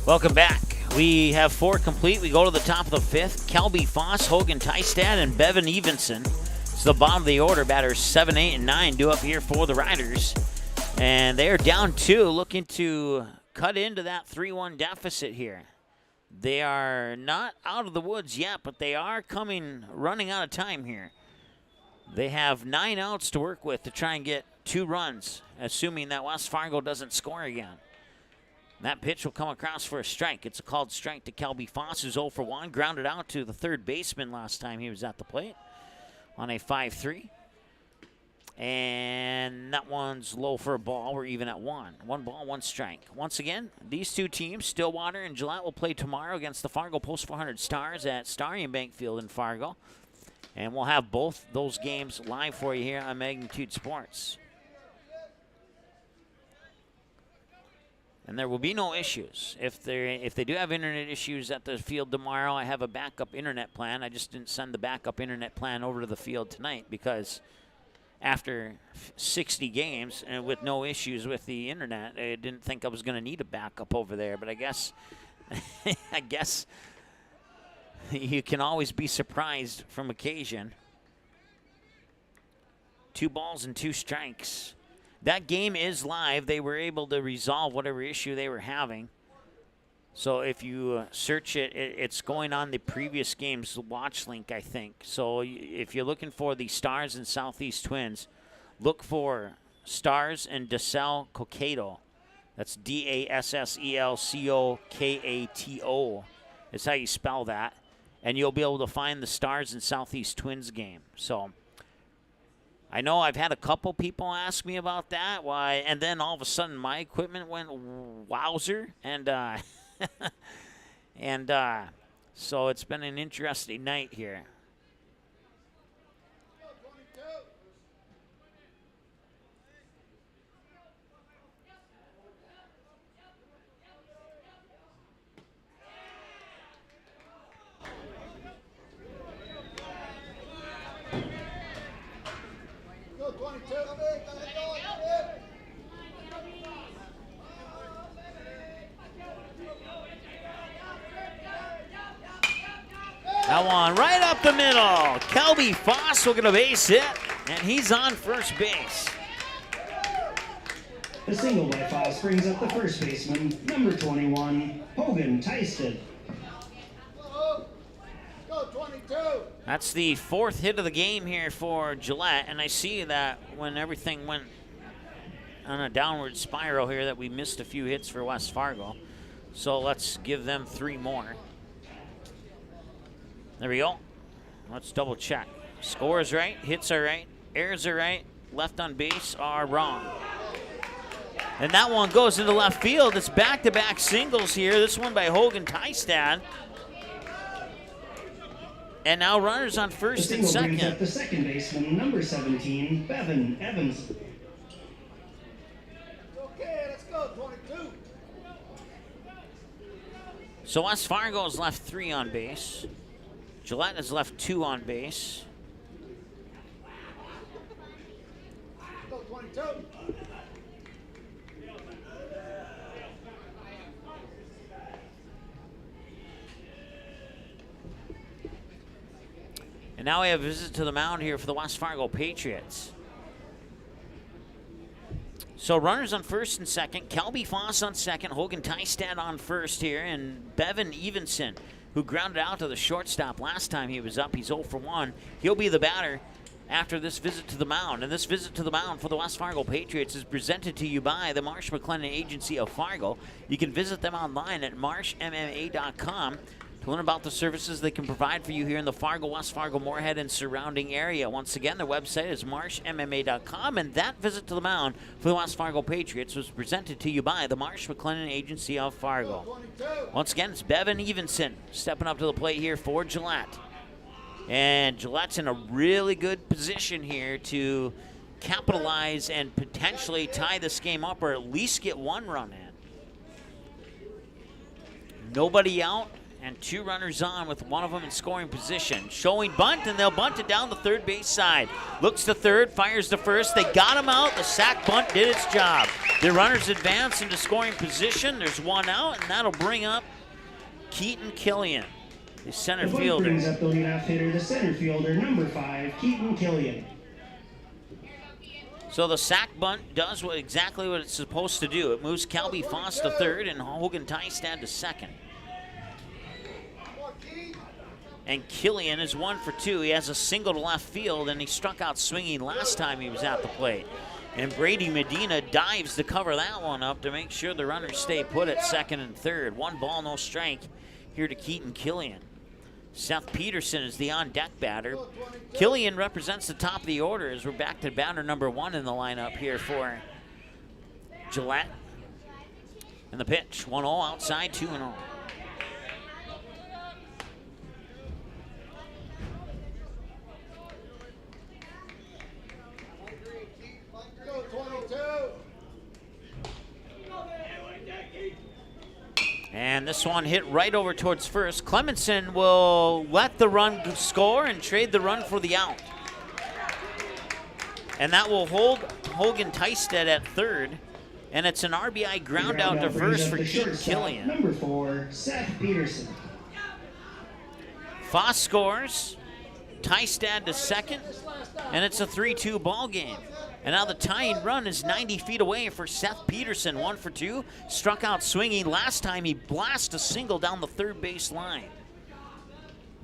Welcome back. We have 4 complete. We go to the top of the 5th. Kelby Foss, Hogan Tystad, and Bevan Evenson. It's the bottom of the order. Batters 7, 8, and 9 due up here for the Riders. And they are down 2, looking to cut into that 3-1 deficit here. They are not out of the woods yet, but they are running out of time here. They have 9 outs to work with to try and get 2 runs, assuming that West Fargo doesn't score again. That pitch will come across for a strike. It's a called strike to Kelby Foss, who's 0 for 1. Grounded out to the third baseman last time he was at the plate on a 5-3. And that one's low for a ball. We're even at 1. 1 ball, 1 strike. Once again, these 2 teams, Stillwater and Gillette, will play tomorrow against the Fargo Post 400 Stars at Starion Bank Field in Fargo. And we'll have both those games live for you here on Magnitude Sports. And there will be no issues. If they do have internet issues at the field tomorrow, I have a backup internet plan. I just didn't send the backup internet plan over to the field tonight because after 60 games and with no issues with the internet, I didn't think I was going to need a backup over there. But I guess you can always be surprised from occasion. 2 balls and 2 strikes. That game is live. They were able to resolve whatever issue they were having. So if you search it, it's going on the previous game's watch link, I think. So if you're looking for the Stars and Southeast Twins, look for Stars and Dassel Cokato. That's Dassel-Cokato is how you spell that. And you'll be able to find the Stars and Southeast Twins game. So I know I've had a couple people ask me about that. Why? And then all of a sudden my equipment went wowzer. And so it's been an interesting night here. That one right up the middle. Kelby Foss will get a base hit, and he's on first base. The single by Foss brings up the first baseman, number 21, Hogan Tystad. Go 22. That's the 4th hit of the game here for Gillette, and I see that when everything went on a downward spiral here that we missed a few hits for West Fargo. So let's give them 3 more. There we go. Let's double check. Score is right, hits are right, errors are right, left on base are wrong. And that one goes into left field. It's back-to-back singles here. This one by Hogan Tystad. And now runners on first and second. Brings up the second baseman, number 17, Bevan Evans. Okay, let's go 22. So West Fargo has left 3 on base. Gillette has left 2 on base. Go 22. And now we have a visit to the mound here for the West Fargo Patriots. So runners on first and second. Kelby Foss on second. Hogan Tystad on first here. And Bevan Evenson, who grounded out to the shortstop last time he was up. He's 0 for 1. He'll be the batter after this visit to the mound. And this visit to the mound for the West Fargo Patriots is presented to you by the Marsh McLennan Agency of Fargo. You can visit them online at marshmma.com to learn about the services they can provide for you here in the Fargo, West Fargo, Moorhead, and surrounding area. Once again, their website is marshmma.com, and that visit to the mound for the West Fargo Patriots was presented to you by the Marsh McLennan Agency of Fargo. Once again, it's Bevan Evenson stepping up to the plate here for Gillette. And Gillette's in a really good position here to capitalize and potentially tie this game up or at least get 1 run in. Nobody out. and 2 runners on with one of them in scoring position. Showing bunt, and they'll bunt it down the third base side. Looks to third, fires to first. They got him out. The sac bunt did its job. The runners advance into scoring position. There's 1 out, and that'll bring up Keaton Killian, the center The bunt fielder. brings up the leadoff hitter, the center fielder, number 5, Keaton Killian. So the sac bunt does exactly what it's supposed to do. It moves Calby Foss to third and Hogan Tystad to second. And Killian is 1 for 2. He has a single to left field, and he struck out swinging last time he was at the plate. And Brady Medina dives to cover that one up to make sure the runners stay put at second and third. 1 ball, no strike here to Keaton Killian. Seth Peterson is the on-deck batter. Killian represents the top of the order as we're back to batter number 1 in the lineup here for Gillette. And the pitch, 1-0 outside, 2-0. And this one hit right over towards first. Clemenson will let the run score and trade the run for the out. And that will hold Hogan Tystad at third. And it's an RBI ground out to first for Keaton Killian. Number 4, Seth Peterson. Foss scores. Tystad to second. And it's a 3-2 ball game. And now the tying run is 90 feet away for Seth Peterson, 1 for 2. Struck out swinging. Last time he blasted a single down the third base line.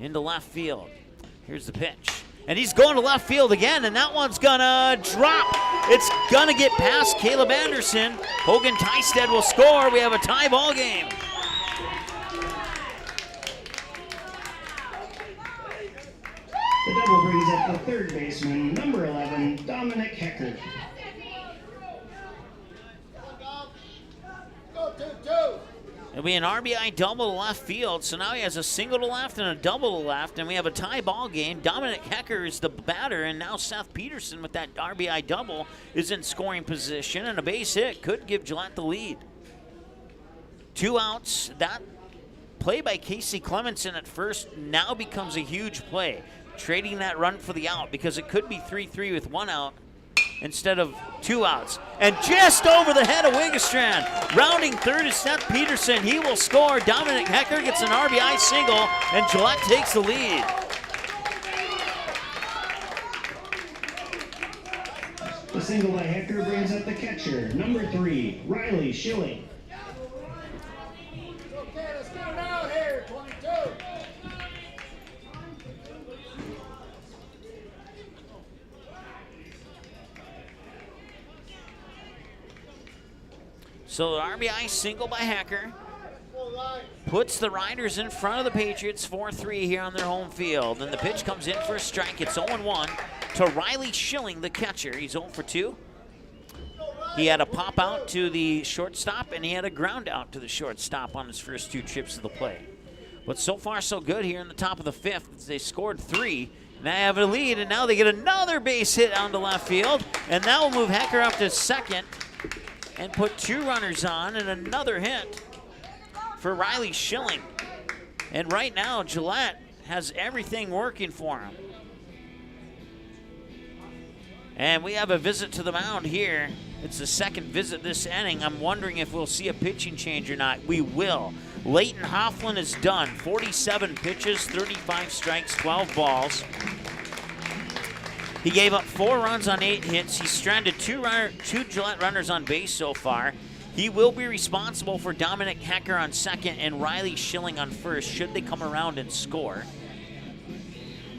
Into left field. Here's the pitch. And he's going to left field again, and that one's gonna drop. It's gonna get past Caleb Anderson. Hogan Tystad will score. We have a tie ball game. The double brings up the third baseman, number 11, Dominic Hecker. It'll be an RBI double to left field, so now he has a single to left and a double to left, and we have a tie ball game. Dominic Hecker is the batter, and now Seth Peterson with that RBI double is in scoring position, and a base hit could give Gillette the lead. 2 outs. That play by Casey Clemenson at first now becomes a huge play, trading that run for the out, because it could be 3-3 with 1 out instead of 2 outs. And just over the head of Wigestrand. Rounding third is Seth Peterson. He will score. Dominic Hecker gets an RBI single, and Gillette takes the lead. The single by Hecker brings up the catcher, number 3, Riley Schilling. Okay, let's get it out here, 22. So the RBI single by Hecker puts the Riders in front of the Patriots 4-3 here on their home field. And the pitch comes in for a strike. It's 0-1 to Riley Schilling, the catcher. He's 0 for 2. He had a pop out to the shortstop, and he had a ground out to the shortstop on his first 2 trips to the plate. But so far, so good here in the top of the 5th. They scored 3. Now they have a lead, and now they get another base hit on to left field. And that will move Hecker up to second and put 2 runners on, and another hit for Riley Schilling. And right now, Gillette has everything working for him. And we have a visit to the mound here. It's the second visit this inning. I'm wondering if we'll see a pitching change or not. We will. Leighton Hofflin is done. 47 pitches, 35 strikes, 12 balls. He gave up 4 runs on 8 hits. He stranded 2 Gillette runners on base so far. He will be responsible for Dominic Hecker on second and Riley Schilling on first, should they come around and score.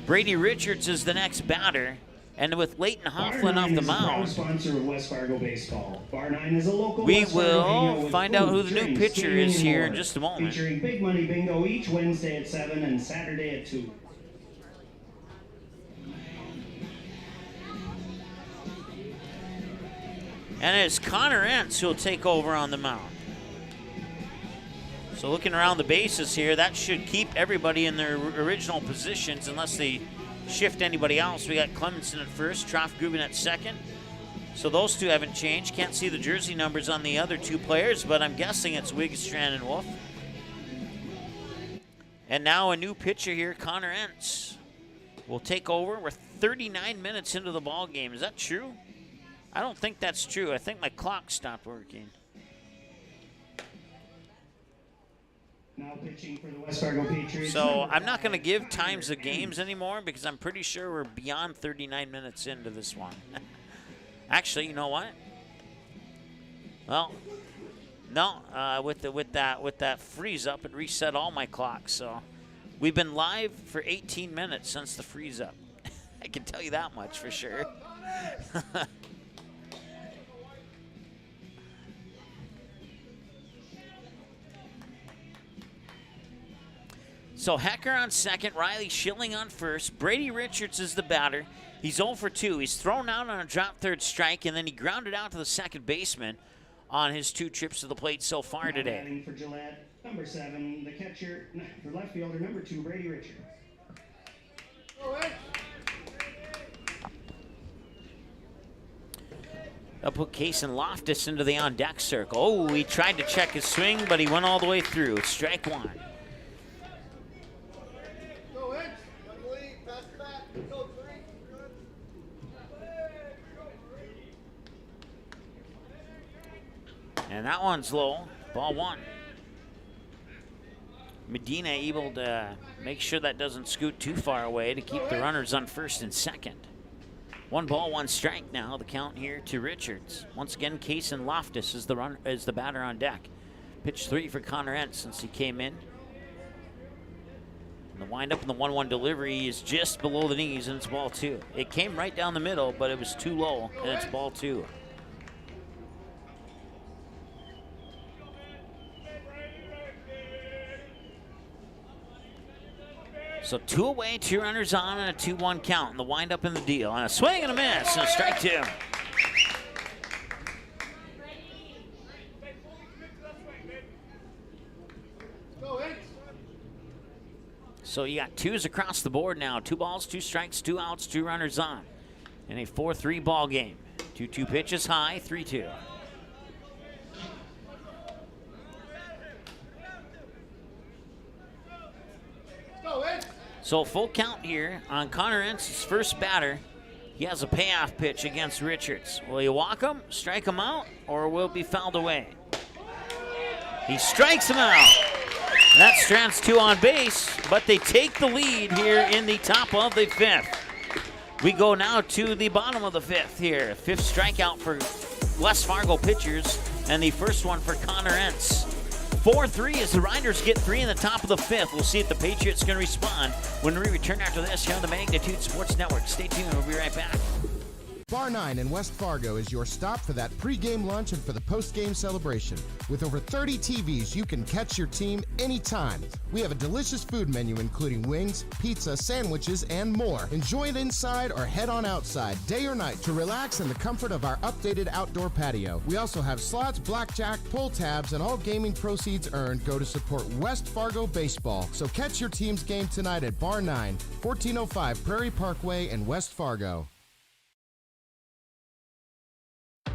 Brady Richards is the next batter. And with Leighton Hofflin off the mound, Sponsor of West Fargo Baseball. Bar 9 is a local we West Fargo hangout will with find food, out who the new drinks, pitcher gaming, is and here more. in just a moment. Featuring Big Money Bingo each Wednesday at 7 and Saturday at 2. And it's Connor Entz who'll take over on the mound. So looking around the bases here, that should keep everybody in their original positions unless they shift anybody else. We got Clemenson at first, Troff Gubin at second. So those 2 haven't changed. Can't see the jersey numbers on the other 2 players, but I'm guessing it's Wigestrand and Wolf. And now a new pitcher here, Connor Entz, will take over. We're 39 minutes into the ball game. Is that true? I don't think that's true. I think my clock stopped working. Now pitching for the West Fargo Patriots. So I'm not going to give times of games anymore because I'm pretty sure we're beyond 39 minutes into this one. Actually, you know what? Well, no. With that freeze up, it reset all my clocks. So we've been live for 18 minutes since the freeze up. I can tell you that much for sure. So Hecker on second, Riley Schilling on first. Brady Richards is the batter. He's 0 for 2. He's thrown out on a drop third strike, and then he grounded out to the second baseman on his 2 trips to the plate so far today. Batting for Gillette, number 7, the catcher for left fielder, number 2, Brady Richards. They'll put Case and Loftus into the on-deck circle. Oh, he tried to check his swing, but he went all the way through. Strike 1. And that one's low. Ball 1. Medina able to make sure that doesn't scoot too far away to keep the runners on first and second. 1 ball, 1 strike now. The count here to Richards. Once again, Case and Loftus is the batter on deck. Pitch 3 for Connor Entz since he came in. And the windup and the 1-1 delivery is just below the knees, and it's ball 2. It came right down the middle, but it was too low, and it's ball 2. So 2 away, 2 runners on, and a 2-1 count. And the windup in the deal. And a swing and a miss, and a strike 2. So you got 2s across the board now. 2 balls, 2 strikes, 2 outs, 2 runners on. In a 4-3 ball game. 2-2 pitches high, 3-2. So full count here on Connor Entz's first batter. He has a payoff pitch against Richards. Will you walk him, strike him out, or will it be fouled away? He strikes him out. That strands 2 on base, but they take the lead here in the top of the 5th. We go now to the bottom of the 5th here. 5th strikeout for West Fargo pitchers, and the first one for Connor Entz. 4-3 as the Riders get 3 in the top of the 5th. We'll see if the Patriots can respond when we return after this here on the Magnitude Sports Network. Stay tuned. We'll be right back. Bar 9 in West Fargo is your stop for that pregame lunch and for the postgame celebration. With over 30 TVs, you can catch your team anytime. We have a delicious food menu including wings, pizza, sandwiches, and more. Enjoy it inside or head on outside, day or night, to relax in the comfort of our updated outdoor patio. We also have slots, blackjack, pull tabs, and all gaming proceeds earned go to support West Fargo baseball. So catch your team's game tonight at Bar 9, 1405 Prairie Parkway in West Fargo.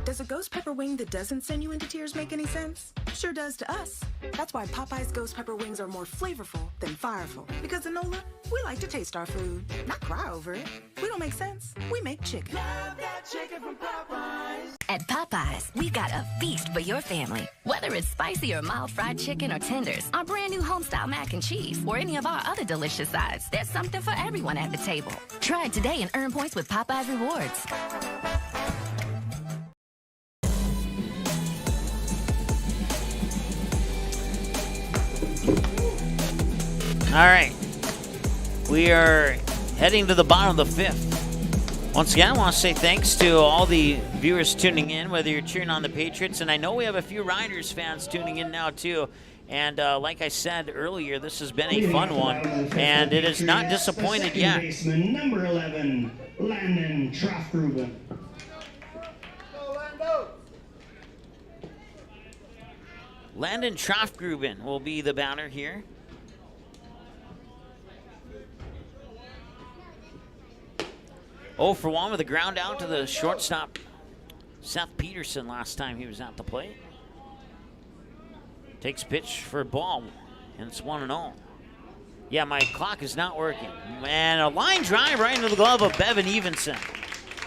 Does a ghost pepper wing that doesn't send you into tears make any sense? Sure does to us. That's why Popeye's ghost pepper wings are more flavorful than fireful. Because in NOLA, we like to taste our food, not cry over it. We don't make sense. We make chicken. Love that chicken from Popeyes. At Popeyes, we've got a feast for your family. Whether it's spicy or mild fried chicken or tenders, our brand new homestyle mac and cheese, or any of our other delicious sides, there's something for everyone at the table. Try it today and earn points with Popeyes Rewards. All right, we are heading to the bottom of the 5th. Once again, I want to say thanks to all the viewers tuning in, whether you're cheering on the Patriots, and I know we have a few Riders fans tuning in now too. And like I said earlier, this has been a fun one, and it has not disappointed yet. Baseman, number 11, Landon Troffgruben. Landon Troffgruben will be the batter here. Oh for 1 with a ground out to the shortstop, Seth Peterson, last time he was at the plate. Takes pitch for a ball, and it's 1-0. Yeah, my clock is not working. And a line drive right into the glove of Bevan Evenson.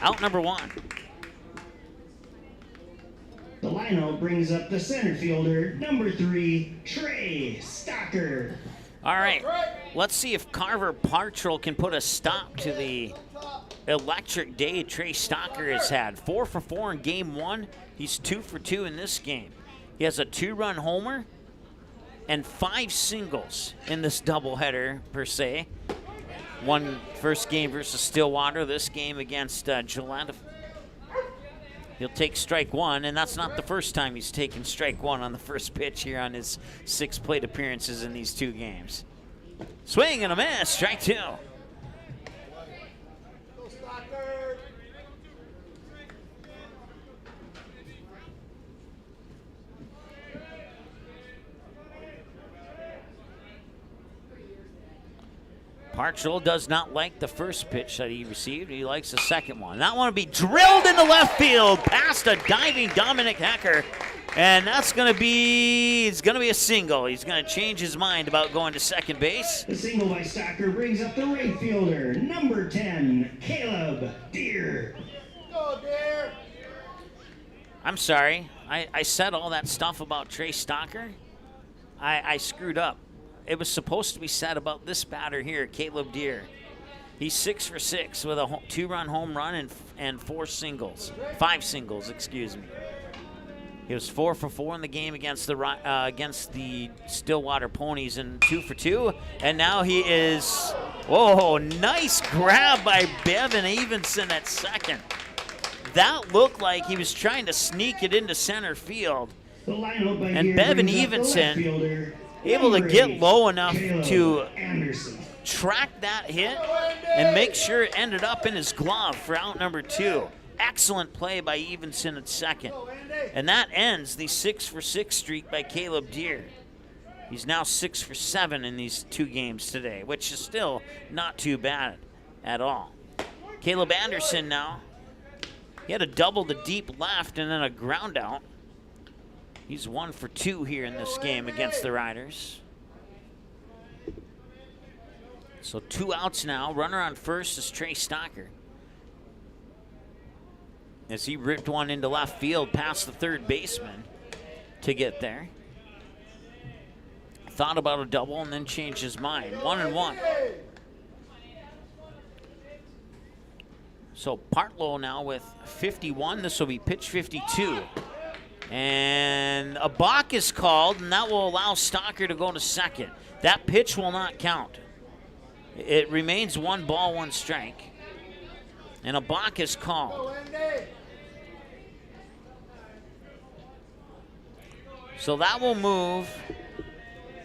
Out number 1. The lineup brings up the center fielder, number 3, Trey Stocker. All right, let's see if Carver Patrol can put a stop to the electric day Trey Stocker has had. 4 for 4 in game 1. He's 2 for 2 in this game. He has a 2-run homer and 5 singles in this doubleheader, per se. One first game versus Stillwater, this game against Gillete. He'll take strike 1, and that's not the first time he's taken strike 1 on the first pitch here on his 6 plate appearances in these 2 games. Swing and a miss, strike 2. Parchel does not like the first pitch that he received. He likes the second one. That one will be drilled into left field past a diving Dominic Hecker. And that's going to be, it's going to be a single. He's going to change his mind about going to second base. The single by Stocker brings up the right fielder, number 10, Caleb Deere. Go, Deere. I'm sorry. I said all that stuff about Trey Stocker. I screwed up. It was supposed to be said about this batter here, Caleb Deere. He's 6 for 6 with a 2-run home run and 4 singles. 5 singles, excuse me. He was 4 for 4 in the game against the Stillwater Ponies and 2 for 2. And now he is, whoa, nice grab by Bevan Evenson at second. That looked like he was trying to sneak it into center field. And Bevan Evenson able to get low enough to track that hit and make sure it ended up in his glove for out number 2. Excellent play by Evenson at second. And that ends the 6 for 6 streak by Caleb Deere. He's now 6 for 7 in these 2 games today, which is still not too bad at all. Caleb Anderson now. He had a double to deep left and then a ground out. He's 1 for 2 here in this game against the Riders. So 2 outs now. Runner on first is Trey Stocker, as he ripped one into left field past the third baseman to get there. Thought about a double and then changed his mind. 1-1. So Partlow now with 51. This will be pitch 52. And a balk is called, and that will allow Stocker to go to second. That pitch will not count. It remains 1 ball, 1 strike. And a balk is called. So that will move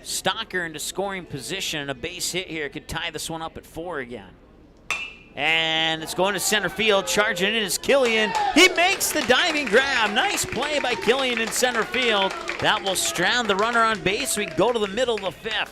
Stocker into scoring position. A base hit here could tie this one up at 4 again. And it's going to center field. Charging in is Killian. He makes the diving grab. Nice play by Killian in center field. That will strand the runner on base. We go to the middle of the 5th.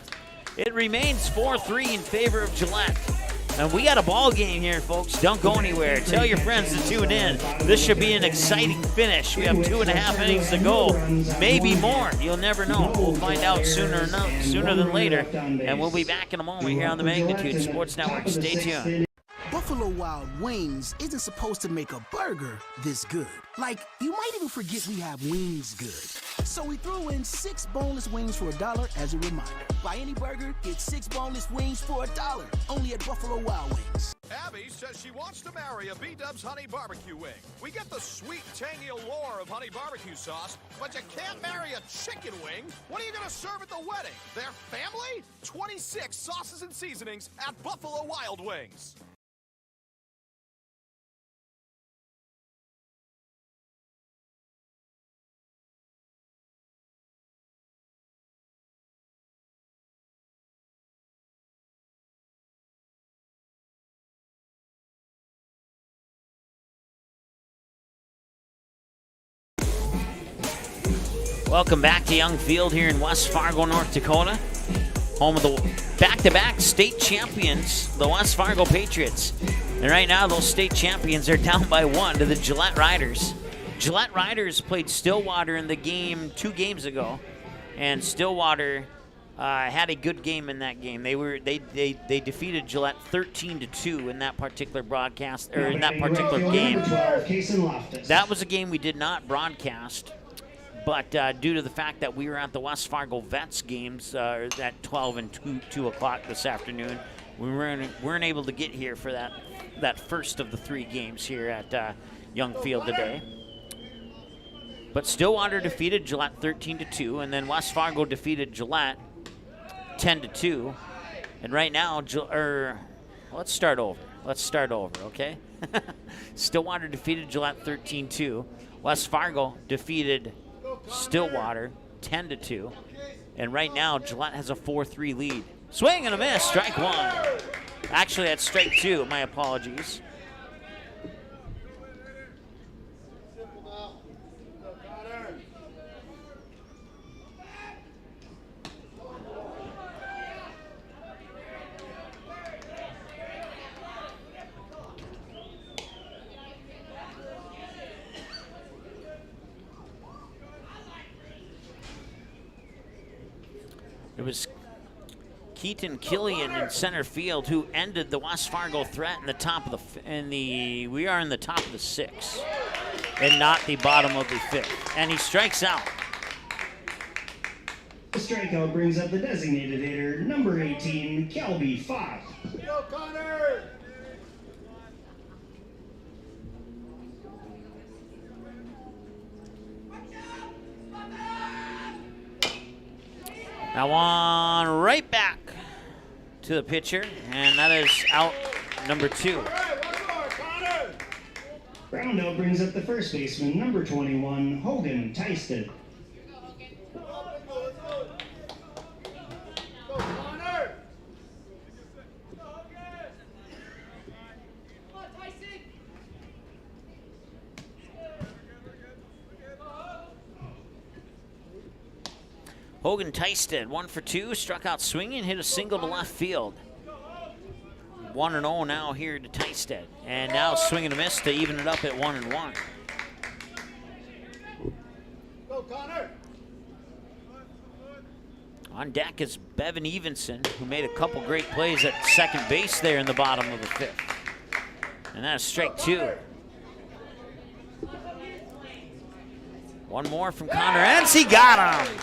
It remains 4-3 in favor of Gillete. And we got a ball game here, folks. Don't go anywhere. Tell your friends to tune in. This should be an exciting finish. We have 2.5 innings to go. Maybe more. You'll never know. We'll find out sooner than later. And we'll be back in a moment here on the Magnitude Sports Network. Stay tuned. Buffalo Wild Wings isn't supposed to make a burger this good. Like, you might even forget we have wings good. So we threw in 6 boneless wings for $1 as a reminder. Buy any burger, get 6 boneless wings for $1. Only at Buffalo Wild Wings. Abby says she wants to marry a B-Dubs honey barbecue wing. We get the sweet, tangy allure of honey barbecue sauce, but you can't marry a chicken wing. What are you going to serve at the wedding? Their family? 26 sauces and seasonings at Buffalo Wild Wings. Welcome back to Young Field here in West Fargo, North Dakota. Home of the back-to-back state champions, the West Fargo Patriots. And right now, those state champions are down by 1 to the Gillete Riders. Gillete Riders played Stillwater in the game 2 games ago. And Stillwater had a good game in that game. They defeated Gillette 13-2 in that particular broadcast, or in that particular game. That was a game we did not broadcast, but due to the fact that we were at the West Fargo Vets games at 12 and 2 o'clock this afternoon, we weren't able to get here for that first of the 3 games here at Young Field today. But Stillwater defeated Gillette 13-2, and then West Fargo defeated Gillette 10-2. And right now, let's start over. Okay? Stillwater defeated Gillette 13-2. West Fargo defeated Stillwater 10-2. And right now, Gillette has a 4-3 lead. Swing and a miss, strike 1. Actually, that's strike 2. My apologies. It was Keaton Killian in center field who ended the West Fargo threat in the top of we are in the top of the 6th and not the bottom of the 5th. And he strikes out. The strikeout brings up the designated hitter, number 18, Kelby Fox. Go, Connor! Now on right back to the pitcher, and that is out number 2. Roundout brings up the first baseman, number 21, Hogan Tysted. Hogan Tysted, 1 for 2, struck out swinging, hit a single to left field. 1-0 now here to Tysted. And now swing and a miss to even it up at 1-1. Go, Connor! On deck is Bevan Evenson, who made a couple great plays at second base there in the bottom of the 5th. And that's strike 2. One more from Connor Entz. He got him.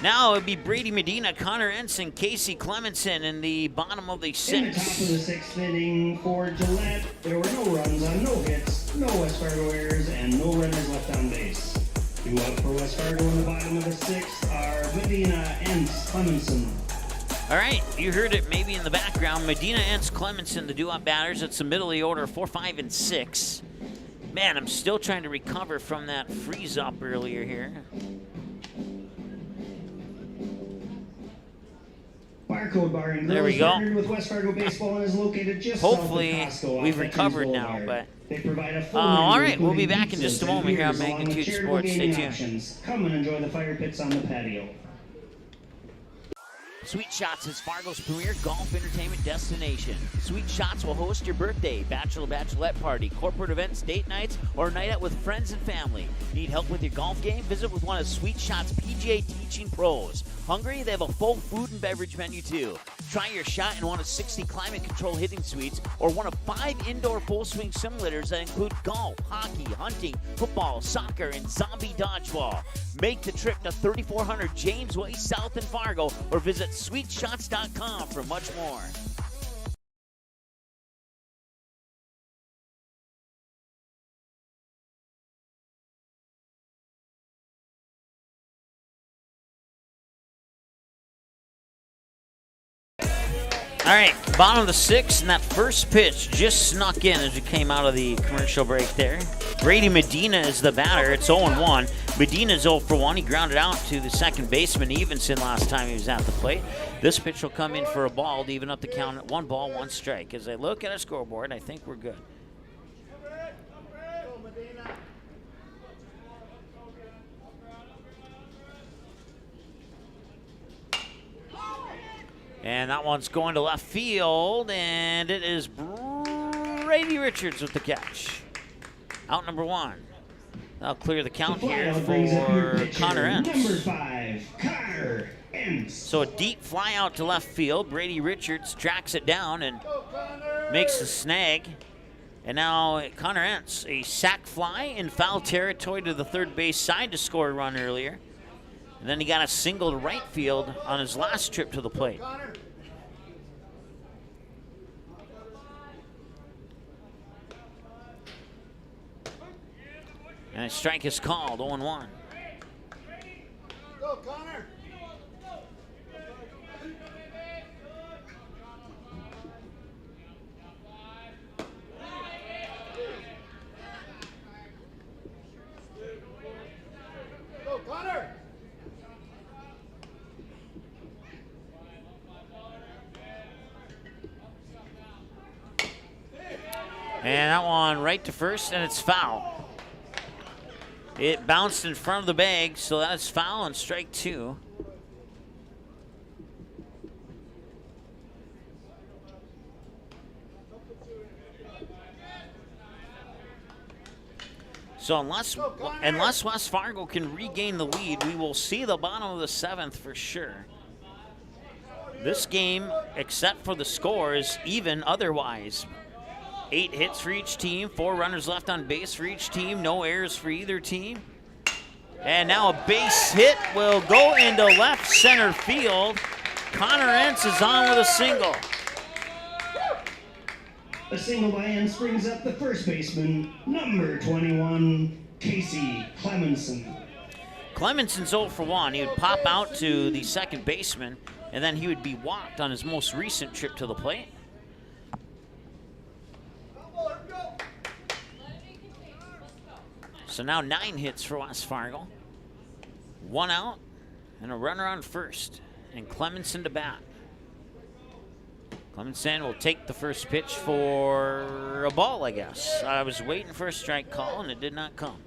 Now it would be Brady Medina, Connor Entz, and Casey Clemenson in the bottom of the 6th. In the top of the 6th inning for Gillette, there were no runs on no hits, no West Fargo errors, and no runners left on base. Due up for West Fargo in the bottom of the 6th are Medina, Entz, Clemenson. All right, you heard it maybe in the background. Medina, Entz, Clemenson, the due-up batters. It's the middle of the order, 4, 5, and 6. Man, I'm still trying to recover from that freeze-up earlier here. Barcode Bar and Grill There we is go. partnered with West Fargo Baseball and is located just Hopefully, south of Costco we've off recovered Veterans now, Boulevard. but They provide a full all menu, right, we'll be including back in just a pizzas and moment here on beers, along with Magnitude charitable Sports. Stay gaming tuned. options. Come and enjoy the fire pits on the patio. Sweet Shots is Fargo's premier golf entertainment destination. Sweet Shots will host your birthday, bachelorette party, corporate events, date nights, or a night out with friends and family. Need help with your golf game? Visit with one of Sweet Shots' PGA teaching pros. Hungry? They have a full food and beverage menu too. Try your shot in one of 60 climate control hitting suites or one of 5 indoor full swing simulators that include golf, hockey, hunting, football, soccer, and zombie dodgeball. Make the trip to 3400 James Way South in Fargo or visit sweetshots.com for much more. All right, bottom of the 6th, and that first pitch just snuck in as we came out of the commercial break there. Brady Medina is the batter. It's 0-1. Medina's 0 for 1. He grounded out to the second baseman Evenson last time he was at the plate. This pitch will come in for a ball to even up the count at 1 ball, 1 strike. As I look at our scoreboard, I think we're good. And that one's going to left field, and it is Brady Richards with the catch. Out number 1. I'll clear the count The here flyout brings up your for pitcher, Connor Entz. Number 5, Connor Entz. So a deep fly out to left field. Brady Richards tracks it down and makes the snag. And now Connor Entz, a sac fly in foul territory to the third base side to score a run earlier. And then he got a single to right field on his last trip to the plate. And a strike is called, 0-1. Go, Connor. Go, Connor. And that one right to first, and it's foul. It bounced in front of the bag, so that's foul and strike 2. So unless West Fargo can regain the lead, we will see the bottom of the 7th for sure. This game, except for the score, is even otherwise. 8 hits for each team, 4 runners left on base for each team, no errors for either team. And now a base hit will go into left center field. Connor Entz is on with a single. A single by Entz brings up the first baseman, number 21, Casey Clemenson. Clemenson's 0 for 1. He would pop out to the second baseman, and then he would be walked on his most recent trip to the plate. So now 9 hits for West Fargo. 1 out and a runner on first. And Clemenson to bat. Clemenson will take the first pitch for a ball, I guess. I was waiting for a strike call and it did not come.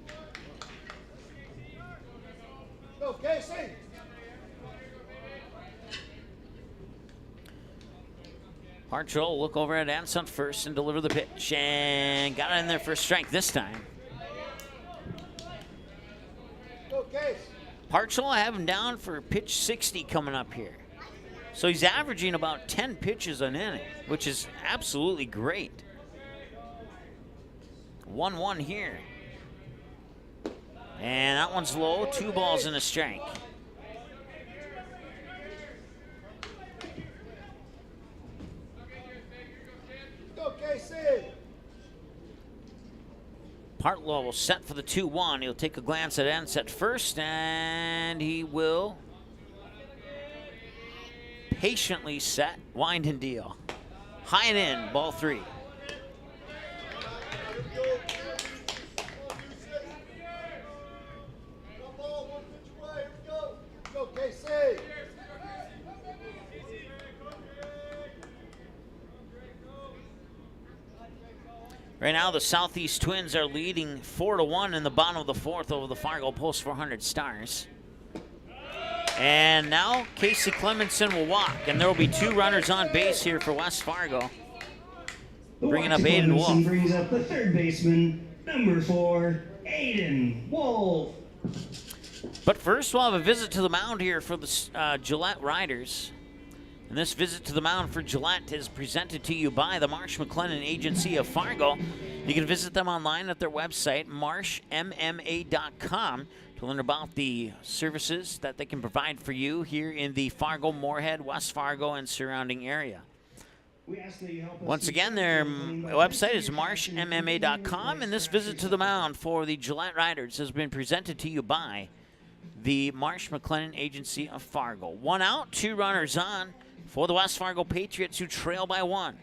Go, Casey. Hartrell will look over at Entz on first and deliver the pitch. And got it in there for a strike this time. Hartrell, I have him down for pitch 60 coming up here. So he's averaging about 10 pitches an inning, which is absolutely great. 1-1 here. And that one's low, 2 balls and a strike. Go, Casey. Partlow will set for the 2-1. He'll take a glance at Entz at first, and he will patiently set, wind and deal. High and in, ball 3. Go, Casey. Right now, the Southeast Twins are leading 4-1 in the bottom of the 4th over the Fargo Post 400 Stars. And now Casey Clemenson will walk, and there will be 2 runners on base here for West Fargo. Bringing up Aiden Wolf. Clemenson brings up the third baseman, number 4, Aiden Wolf. But first, we'll have a visit to the mound here for the Gillette Riders. And this visit to the mound for Gillette is presented to you by the Marsh McLennan Agency of Fargo. You can visit them online at their website, marshmma.com, to learn about the services that they can provide for you here in the Fargo, Moorhead, West Fargo, and surrounding area. Once again, their website is marshmma.com, and this visit to the mound for the Gillette Riders has been presented to you by the Marsh McLennan Agency of Fargo. 1 out, 2 runners on for the West Fargo Patriots, who trail by 1.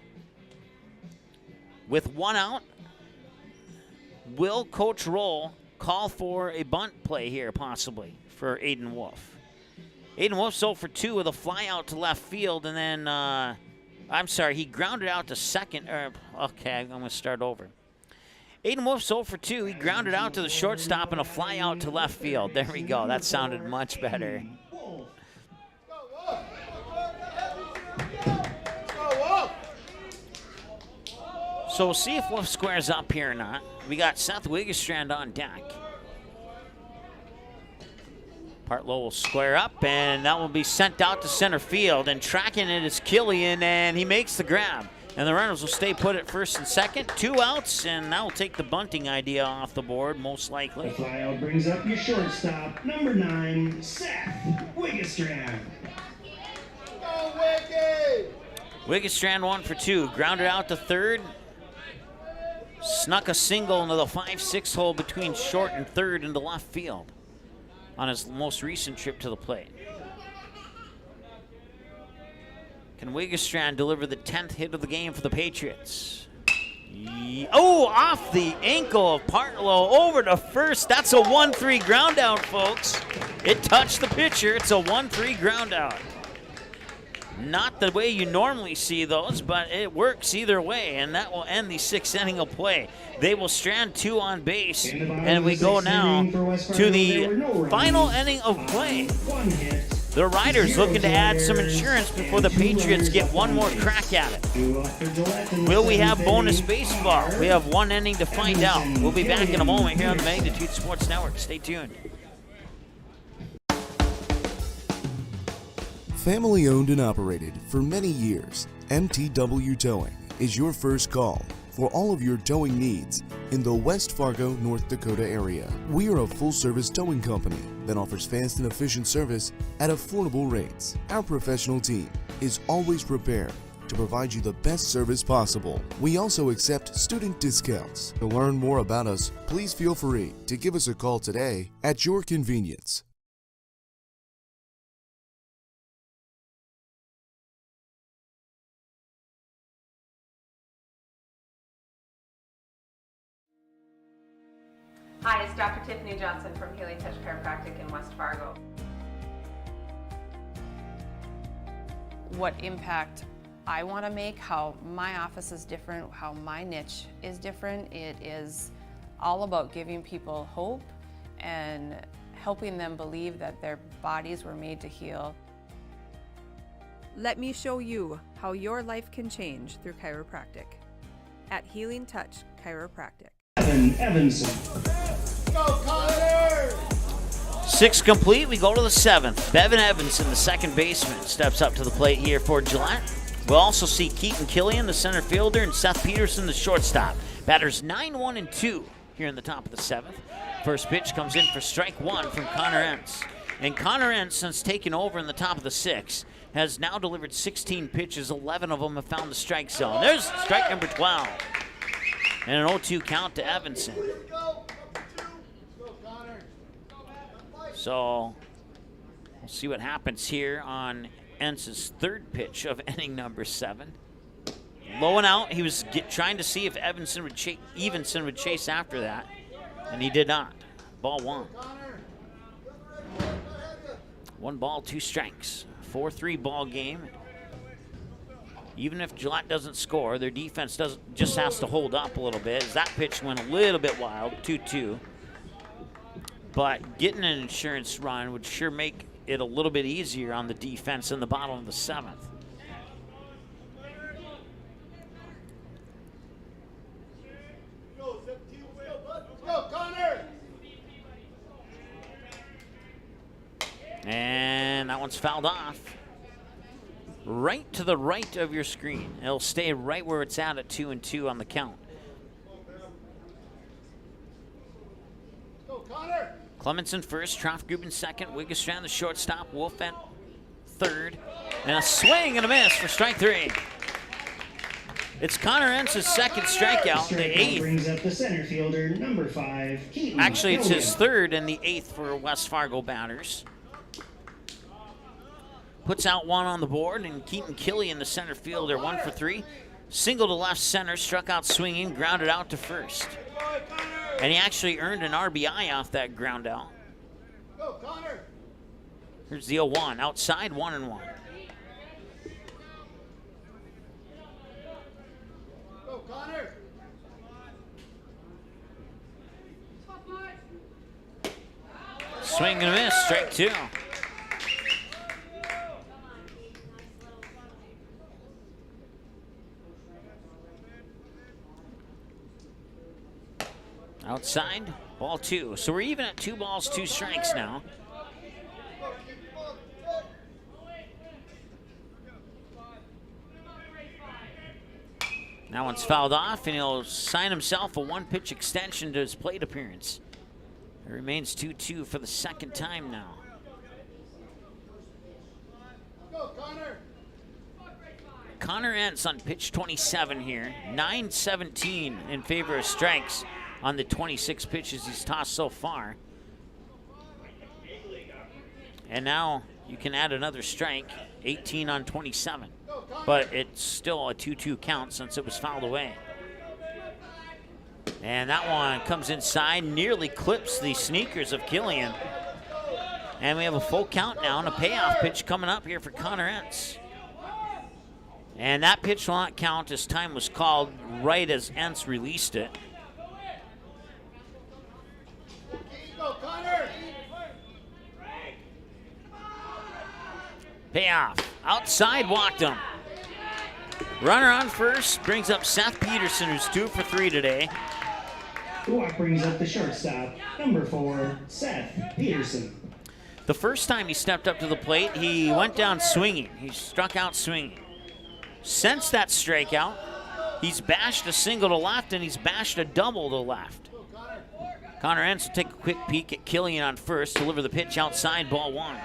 With 1 out, will Coach Roll call for a bunt play here, possibly, for Aiden Wolf? Aiden Wolf's 0 for 2 with a fly out to left field, and then, I'm sorry, he grounded out to second. Okay, I'm going to start over. Aiden Wolf's 0 for 2. He grounded out to the shortstop and a fly out to left field. There we go. That sounded much better. So we'll see if Wolf squares up here or not. We got Seth Wiggestrand on deck. Partlow will square up, and that will be sent out to center field. And tracking it is Killian, and he makes the grab. And the runners will stay put at first and second. 2 outs, and that will take the bunting idea off the board, most likely. The flyout brings up your shortstop, number 9, Seth Wiggestrand. Go, Wiggy! Wiggestrand 1 for 2. Grounded out to third. Snuck a single into the 5-6 hole between short and third into left field on his most recent trip to the plate. Can Wiggestrand deliver the 10th hit of the game for the Patriots? Oh, off the ankle of Partlow over to first. That's a 1-3 ground out, folks. It touched the pitcher. It's a 1-3 ground out. Not the way you normally see those, but it works either way, and that will end the 6th inning of play. They will strand 2 on base, and we go now to the final inning of play. The Riders looking to add some insurance before the Patriots get one more crack at it. Will we have bonus baseball? We have 1 inning to find out. We'll be back in a moment here on the Magnitude Sports Network. Stay tuned. Family owned and operated for many years, MTW Towing is your first call for all of your towing needs in the West Fargo, North Dakota area. We are a full-service towing company that offers fast and efficient service at affordable rates. Our professional team is always prepared to provide you the best service possible. We also accept student discounts. To learn more about us, please feel free to give us a call today at your convenience. Hi, it's Dr. Tiffany Johnson from Healing Touch Chiropractic in West Fargo. What impact I want to make, how my office is different, how my niche is different. It is all about giving people hope and helping them believe that their bodies were made to heal. Let me show you how your life can change through chiropractic at Healing Touch Chiropractic. Evan Evanson. Go, Connor! 6 complete. We go to the 7th. Bevan Evanson, the second baseman, steps up to the plate here for Gillette. We'll also see Keaton Killian, the center fielder, and Seth Peterson, the shortstop. Batters 9, 1, and 2 here in the top of the 7th. First pitch comes in for strike 1 from Connor Entz. And Connor Entz, since taking over in the top of the 6th, has now delivered 16 pitches. 11 of them have found the strike zone. There's strike number 12. And an 0-2 count to Evanson. So we'll see what happens here on Entz's third pitch of inning number 7. Low and out. He was trying to see if Evanson would chase after that, and he did not. Ball 1. 1 ball, 2 strikes. 4-3 ball game. Even if Gillette doesn't score, their defense just has to hold up a little bit, as that pitch went a little bit wild, 2-2. But getting an insurance run would sure make it a little bit easier on the defense in the bottom of the 7th. Go, Connor! And that one's fouled off. Right to the right of your screen. It'll stay right where it's at 2-2 on the count. Go, Connor! Clemenson first, Troftgruben second, Wiggestrand the shortstop, Wolf at third, and a swing and a miss for strike 3. It's Connor Entz's second strikeout, the 8th. Brings up the center fielder, number 5, Keaton. Actually, it's his third and the 8th for West Fargo batters. Puts out 1 on the board, and Keaton Killian, the center fielder, 1 for 3. Single to left center, struck out swinging, grounded out to first. And he actually earned an RBI off that ground out. Go, Connor! Here's the 0-1, outside, 1-1. Go, Connor! Swing and a miss, strike 2. Outside, ball 2. So we're even at 2 balls, 2 strikes now. That one's fouled off, and he'll sign himself a one-pitch extension to his plate appearance. It remains 2-2 for the second time now. Go, Connor. Connor Entz on pitch 27 here. 9-17 in favor of strikes on the 26 pitches he's tossed so far. And now you can add another strike, 18 on 27. But it's still a 2-2 count since it was fouled away. And that one comes inside, nearly clips the sneakers of Killian. And we have a full count now and a payoff pitch coming up here for Connor Entz. And that pitch will not count as time was called right as Entz released it. Go, Connor. Payoff. Outside, walked him. Runner on first brings up Seth Peterson, who's 2 for 3 today. The walk brings up the shortstop, number 4, Seth Peterson. The first time he stepped up to the plate, he went down swinging. He struck out swinging. Since that strikeout, he's bashed a single to left and he's bashed a double to left. Connor Entz will take a quick peek at Killian on first, deliver the pitch outside, ball 1.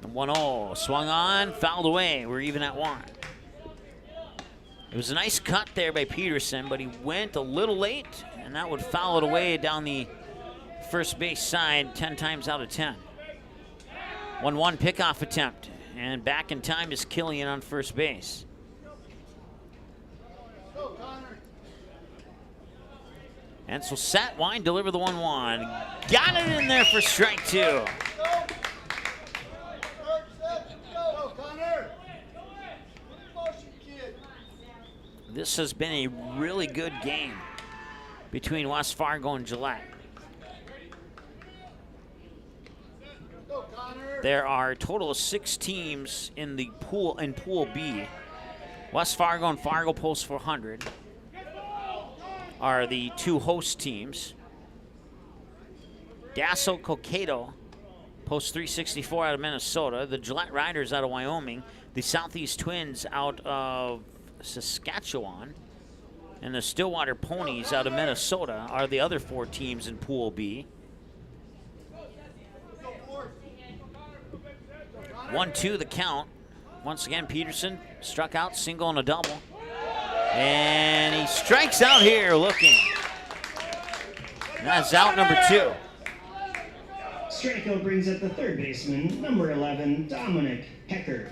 The 1-0 swung on, fouled away. We're even at 1. It was a nice cut there by Peterson, but he went a little late, and that would foul it away down the first base side 10 times out of 10. 1-1 pickoff attempt, and back in time is Killian on first base. Entz will set, wind, deliver the 1-1. Got it in there for strike 2. This has been a really good game between West Fargo and Gillete. There are a total of 6 teams in the pool in Pool B. West Fargo and Fargo Post 400 are the 2 host teams. Dasso Cokato, Post 364 out of Minnesota. The Gillette Riders out of Wyoming. The Southeast Twins out of Saskatchewan, and the Stillwater Ponies out of Minnesota are the other 4 teams in Pool B. 1-2 the count. Once again, Peterson struck out, single and a double. And he strikes out here looking. And that's out number 2. Strikeout brings up the third baseman, number 11, Dominic Hecker.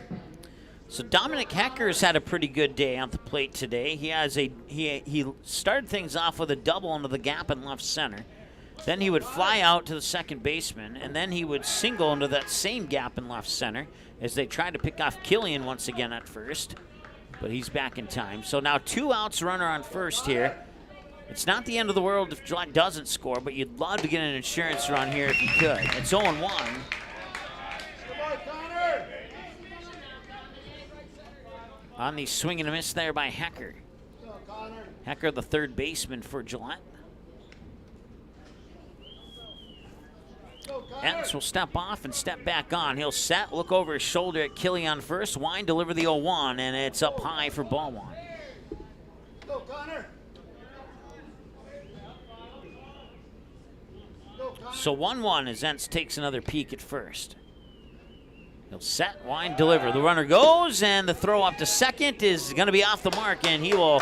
So Dominic Hecker's had a pretty good day on the plate today. He started things off with a double into the gap in left center. Then he would fly out to the second baseman, and then he would single into that same gap in left center as they tried to pick off Killian once again at first. But he's back in time. So now 2 outs, runner on first here. It's not the end of the world if Gillette doesn't score, but you'd love to get an insurance run here if you could. It's 0-1. On the swing and a miss there by Hecker. Hecker, the third baseman for Gillette. Entz will step off and step back on. He'll set, look over his shoulder at Killian first, wind, deliver the 0-1, and it's up high for ball 1. Go, Connor. So 1-1 as Entz takes another peek at first. He'll set, wind, deliver. The runner goes, and the throw up to second is going to be off the mark, and he will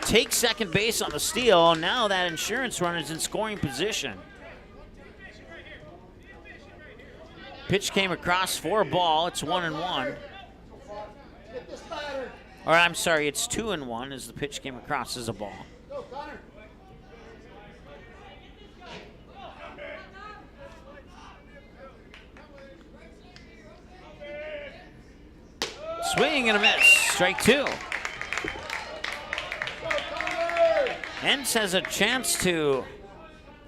take second base on the steal. Now that insurance run is in scoring position. Pitch came across for a ball. It's 1-1. Or I'm sorry, it's 2-1 as the pitch came across as a ball. Swing and a miss. Strike 2. Entz has a chance to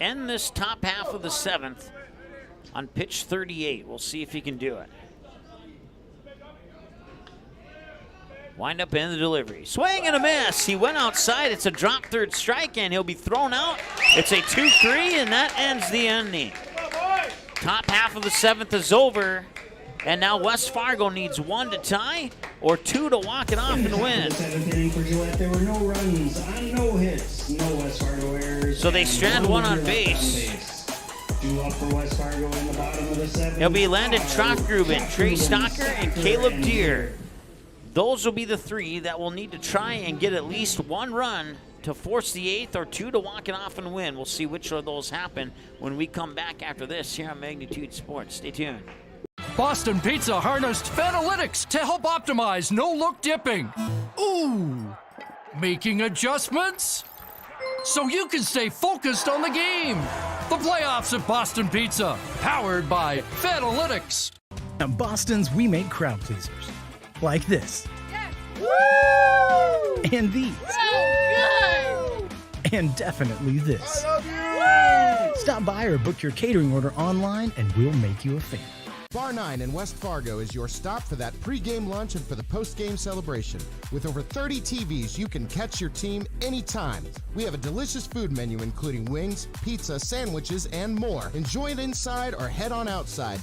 end this top half of the 7th on pitch 38. We'll see if he can do it. Wind up in the delivery. Swing and a miss. He went outside. It's a drop third strike, and he'll be thrown out. It's a 2-3, and that ends the inning. Top half of the 7th is over, and now West Fargo needs 1 to tie or 2 to walk it off and win. The 7th inning for Gillette, there were no runs on no hits, no West Fargo errors. So they strand one on base. 2 up for West Fargo in the bottom of the 7th. It'll be Landon Trockgruben, Trey Stocker, and Caleb Deere. Those will be the 3 that will need to try and get at least 1 run to force the 8th or 2 to walk it off and win. We'll see which of those happen when we come back after this here on Magnitude Sports. Stay tuned. Boston Pizza harnessed Fanalytics to help optimize no-look dipping. Ooh, making adjustments so you can stay focused on the game. The playoffs at Boston Pizza, powered by Fanalytics. At Boston's, we make crowd pleasers. Like this. Yes. Woo! And these. So good. And definitely this. I love you. Stop by or book your catering order online and we'll make you a fan. Bar 9 in West Fargo is your stop for that pregame lunch and for the postgame celebration. With over 30 TVs, you can catch your team anytime. We have a delicious food menu including wings, pizza, sandwiches, and more. Enjoy it inside or head on outside.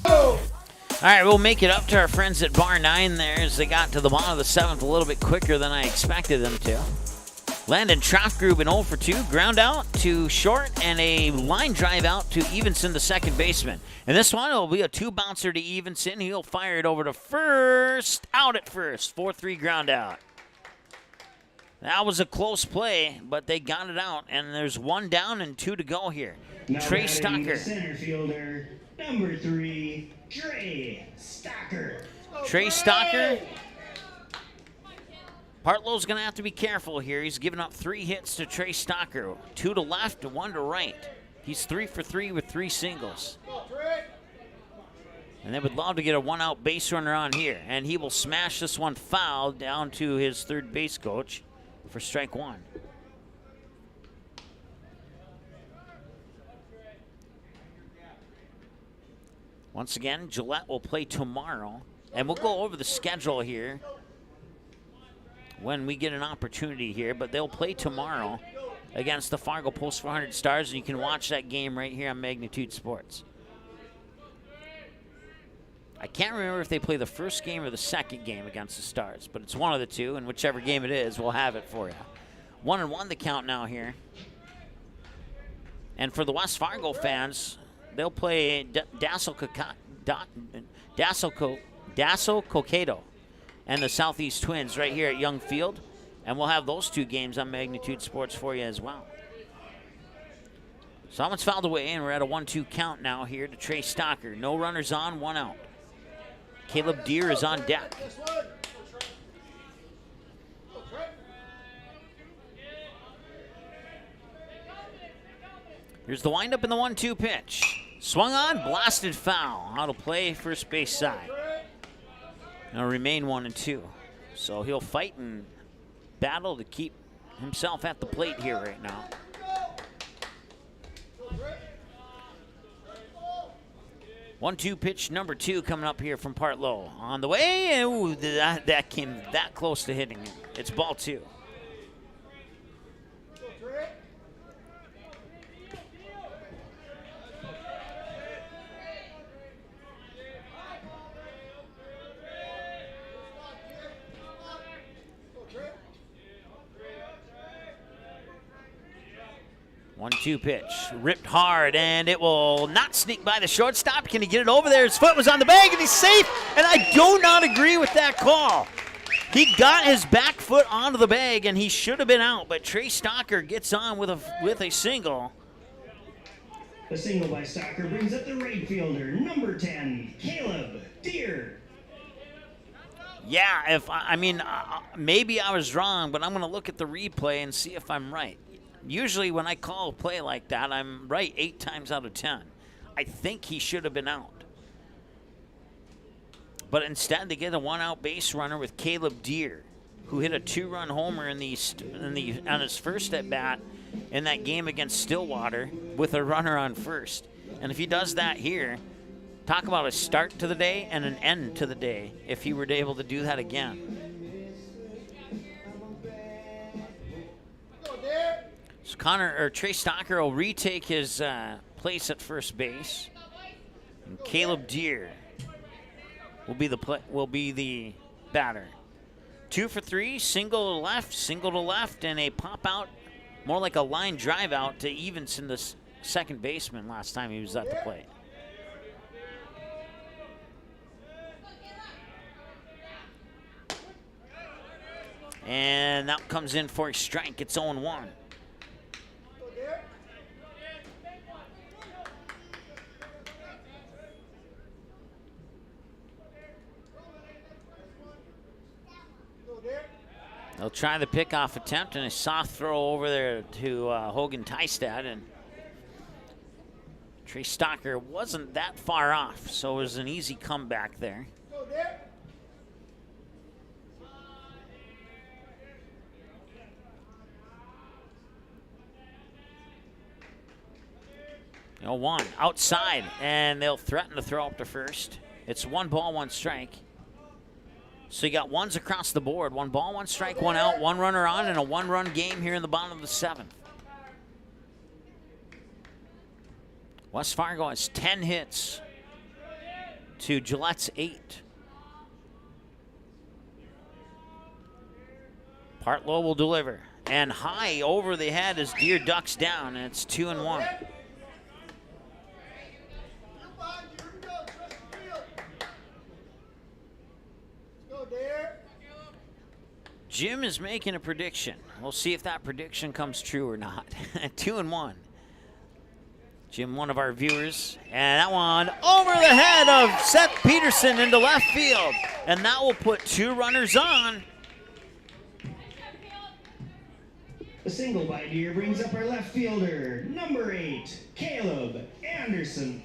All right, we'll make it up to our friends at Bar 9 there as they got to the bottom of the 7th a little bit quicker than I expected them to. Landon Trockgruben 0 for 2, ground out to short, and a line drive out to Evenson, the second baseman. And this one will be a 2-bouncer to Evenson. He'll fire it over to first, out at first, 4-3 ground out. That was a close play, but they got it out, and there's 1 down and 2 to go here. Now Trey batting the Stocker. center fielder, number 3, Trey Stocker. Trey Stocker. Hartlow's going to have to be careful here. He's given up 3 hits to Trey Stocker. 2 to left and 1 to right. He's 3 for 3 with 3 singles. And they would love to get a 1-out base runner on here. And he will smash this one foul down to his third base coach for strike 1. Once again, Gillette will play tomorrow. And we'll go over the schedule here when we get an opportunity here, but they'll play tomorrow against the Fargo Post 400 Stars, and you can watch that game right here on Magnitude Sports. I can't remember if they play the first game or the second game against the Stars, but it's one of the two, and whichever game it is, we'll have it for you. 1-1 the count now here. And for the West Fargo fans, they'll play Dassel Coqueto and the Southeast Twins right here at Young Field. And we'll have those 2 games on Magnitude Sports for you as well. Someone's fouled away, and we're at a 1-2 count now here to Trey Stocker. No runners on, 1 out. Caleb Deere is on deck. Here's the windup in the 1-2 pitch. Swung on, blasted foul. Out of play, first base side. Now remain 1-2. So he'll fight and battle to keep himself at the plate here right now. One-two pitch number 2 coming up here from Partlow. On the way, ooh, that came that close to hitting him. It's ball 2. One-two pitch, ripped hard, and it will not sneak by the shortstop. Can he get it over there? His foot was on the bag, and he's safe, and I do not agree with that call. He got his back foot onto the bag, and he should have been out, but Trey Stocker gets on with a single. The single by Stocker brings up the right fielder, number 10, Caleb Deere. Yeah, maybe I was wrong, but I'm going to look at the replay and see if I'm right. Usually when I call a play like that, I'm right 8 times out of 10. I think he should have been out. But instead, they get a 1-out base runner with Caleb Deere, who hit a 2-run homer on his first at-bat in that game against Stillwater with a runner on first. And if he does that here, talk about a start to the day and an end to the day if he were able to do that again. Trey Stocker will retake his place at first base. And Caleb Deere will be the batter. 2 for 3, single to left, and a pop out, more like a line drive out to Evenson, the second baseman, last time he was at the plate. And that comes in for a strike. It's 0-1. They'll try the pickoff attempt and a soft throw over there to Hogan Tystad, and Trey Stocker wasn't that far off, so it was an easy comeback there. No, 1 outside, and they'll threaten to throw up to first. It's 1 ball, 1 strike. So you got ones across the board. 1 ball, 1 strike, 1 out, 1 runner on, and a 1-run game here in the bottom of the 7th. West Fargo has 10 hits to Gillette's 8. Partlow will deliver. And high over the head as Deere ducks down, and it's 2-1. Jim is making a prediction. We'll see if that prediction comes true or not. 2-1. Jim, one of our viewers. And that one over the head of Seth Peterson into left field. And that will put 2 runners on. A single by Deere brings up our left fielder, number 8, Caleb Anderson.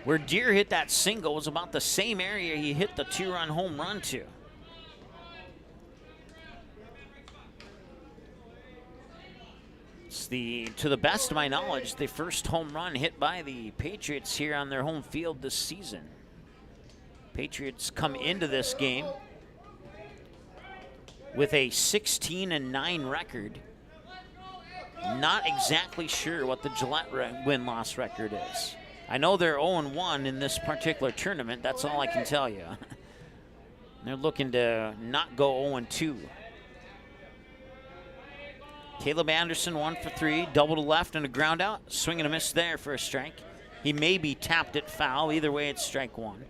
Where Deere hit that single was about the same area he hit the 2-run home run to. To the best of my knowledge, the first home run hit by the Patriots here on their home field this season. Patriots come into this game with a 16-9 record. Not exactly sure what the Gillette win-loss record is. I know they're 0-1 in this particular tournament. That's all I can tell you. They're looking to not go 0-2. Caleb Anderson 1 for 3, double to left and a ground out. Swing and a miss there for a strike. He may be tapped it foul. Either way, it's strike 1.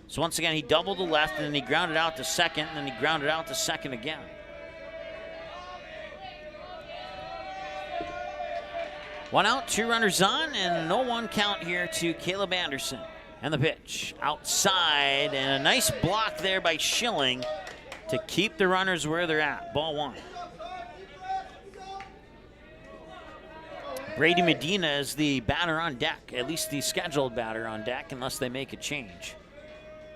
So once again, he doubled to left and then he grounded out to second and then he grounded out to second again. One out, 2 runners on, and no 1 count here to Caleb Anderson. And the pitch outside, and a nice block there by Schilling to keep the runners where they're at. Ball 1. Brady Medina is the batter on deck, at least the scheduled batter on deck, unless they make a change.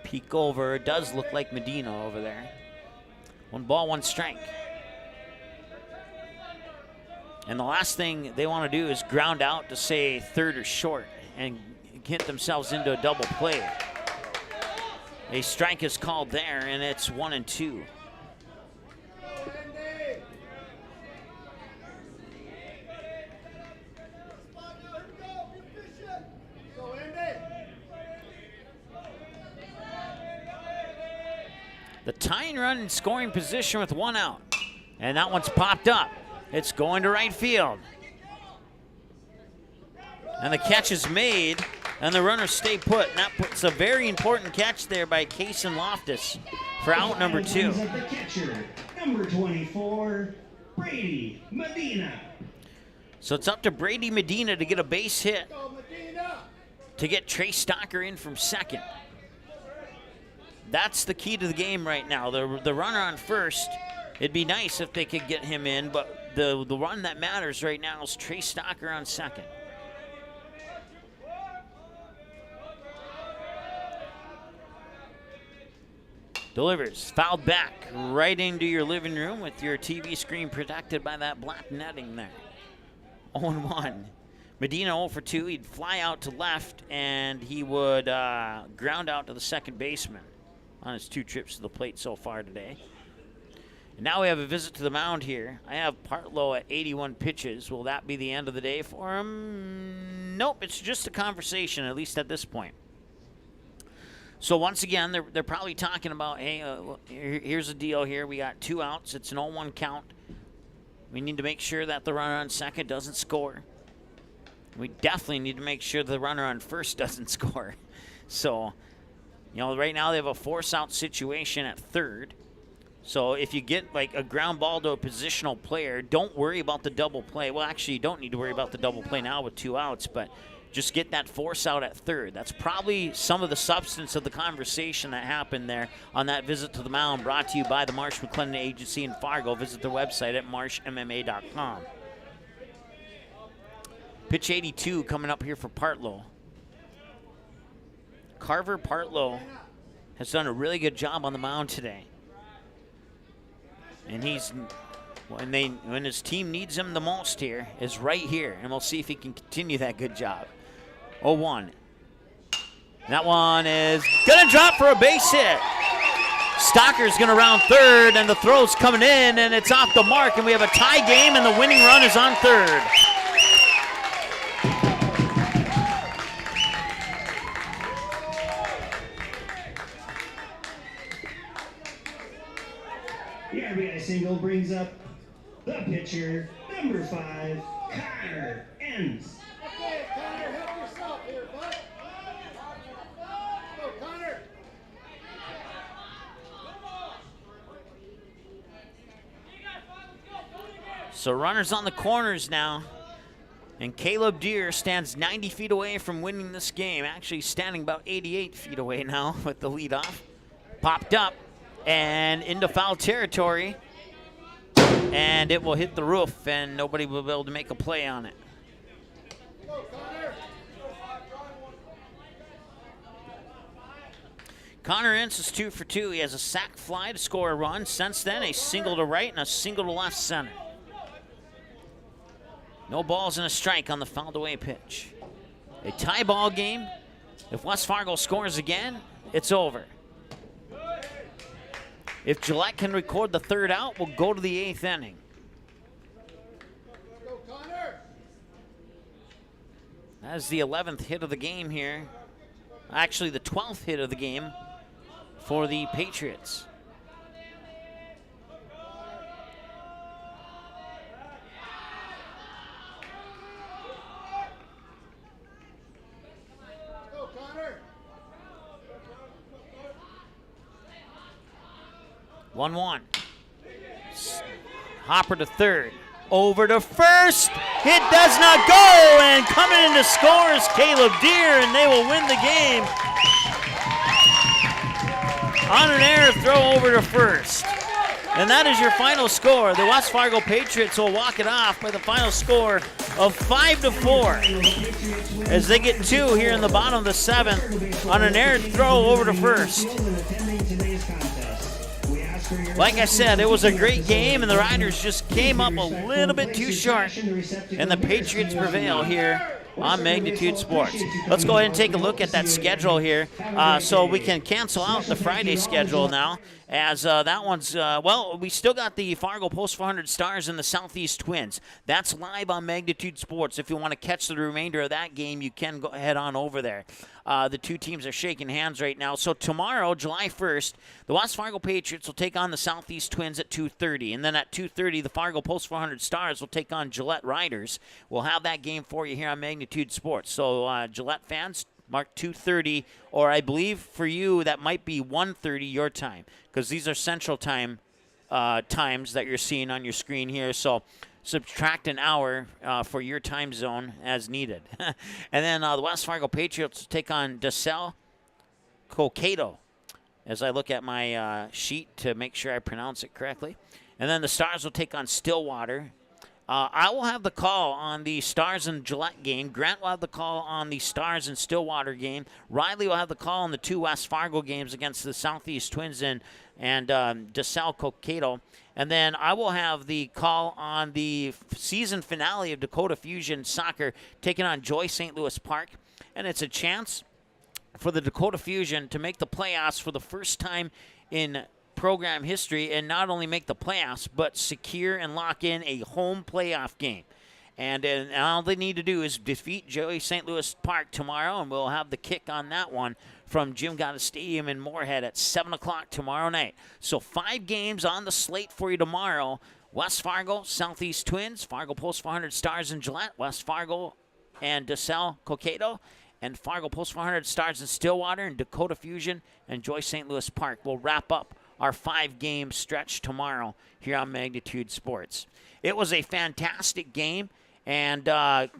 Peek over, it does look like Medina over there. 1 ball, 1 strike. And the last thing they want to do is ground out to, say, third or short and get themselves into a double play. A strike is called there, and it's 1-2. The tying run in scoring position with 1 out. And that one's popped up. It's going to right field. And the catch is made, and the runners stay put. And that puts a very important catch there by Kason Loftus for out number 2. The catcher, number 24, Brady Medina. So it's up to Brady Medina to get a base hit to get Trey Stocker in from second. That's the key to the game right now. The runner on first, it'd be nice if they could get him in, but the run that matters right now is Trey Stocker on second. Delivers, fouled back right into your living room with your TV screen protected by that black netting there. 0-1. Medina 0 for 2. He'd fly out to left, and he would ground out to the second baseman on his 2 trips to the plate so far today. Now we have a visit to the mound here. I have Partlow at 81 pitches. Will that be the end of the day for him? Nope, it's just a conversation, at least at this point. So once again, they're probably talking about, hey, here's the deal here. We got 2 outs. It's an 0-1 count. We need to make sure that the runner on second doesn't score. We definitely need to make sure the runner on first doesn't score. So, right now they have a force-out situation at third. So if you get like a ground ball to a positional player, don't worry about the double play. Well, actually, you don't need to worry about the double play now with 2 outs, but just get that force out at third. That's probably some of the substance of the conversation that happened there on that visit to the mound, brought to you by the Marsh McLennan Agency in Fargo. Visit their website at marshmma.com. Pitch 82 coming up here for Partlow. Carver Partlow has done a really good job on the mound today. And when his team needs him the most here, is right here. And we'll see if he can continue that good job. 0-1. That one is going to drop for a base hit. Stocker's going to round third, and the throw's coming in, and it's off the mark, and we have a tie game, and the winning run is on third. The RBI single brings up the pitcher, number 5, Connor Enns. Okay, Connor, help yourself here, bud. Go, Connor. So runners on the corners now. And Caleb Deere stands 90 feet away from winning this game. Actually standing about 88 feet away now with the leadoff. Popped up and into foul territory. And it will hit the roof, and nobody will be able to make a play on it. Connor Ince is 2 for 2. He has a sac fly to score a run. Since then, a single to right and a single to left center. No balls and a strike on the fouled away pitch. A tie ball game. If West Fargo scores again, it's over. If Gillette can record the 3rd out, we'll go to the 8th inning. That is the 11th hit of the game here. Actually, the 12th hit of the game for the Patriots. Go, Connor. 1-1. Hopper to third. Over to first. It does not go. And coming in to score is Caleb Deere, and they will win the game. On an error throw over to first. And that is your final score. The West Fargo Patriots will walk it off by the final score of 5-4. As they get 2 here in the bottom of the 7th on an error throw over to first. Like I said, it was a great game, and the Riders just came up a little bit too short, and the Patriots prevail here on Magnitude Sports. Let's go ahead and take a look at that schedule here so we can cancel out the Friday schedule now, as that one's, well, we still got the Fargo Post 400 Stars and the Southeast Twins. That's live on Magnitude Sports. If you want to catch the remainder of that game, you can go head on over there. The 2 teams are shaking hands right now. So tomorrow, July 1st, the West Fargo Patriots will take on the Southeast Twins at 2:30. And then at 2:30, the Fargo Post 400 Stars will take on Gillette Riders. We'll have that game for you here on Magnitude Sports. So Gillette fans, mark 2:30, or I believe for you that might be 1:30 your time, because these are Central Time times that you're seeing on your screen here. So subtract an hour for your time zone as needed. And then the West Fargo Patriots take on DeSalle Cokato, as I look at my sheet to make sure I pronounce it correctly. And then the Stars will take on Stillwater. I will have the call on the Stars and Gillette game. Grant will have the call on the Stars and Stillwater game. Riley will have the call on the 2 West Fargo games against the Southeast Twins and DeSalle Cokato. And then I will have the call on the season finale of Dakota Fusion Soccer taking on Joy St. Louis Park. And it's a chance for the Dakota Fusion to make the playoffs for the first time in program history and not only make the playoffs, but secure and lock in a home playoff game. And all they need to do is defeat Joey St. Louis Park tomorrow, and we'll have the kick on that one from Jim Gotta Stadium in Moorhead at 7 o'clock tomorrow night. So 5 games on the slate for you tomorrow. West Fargo, Southeast Twins, Fargo Post 400 Stars in Gillette, West Fargo and DeSalle Cokato, and Fargo Post 400 Stars in Stillwater, and Dakota Fusion and Joy St. Louis Park. We'll wrap up our 5-game stretch tomorrow here on Magnitude Sports. It was a fantastic game, and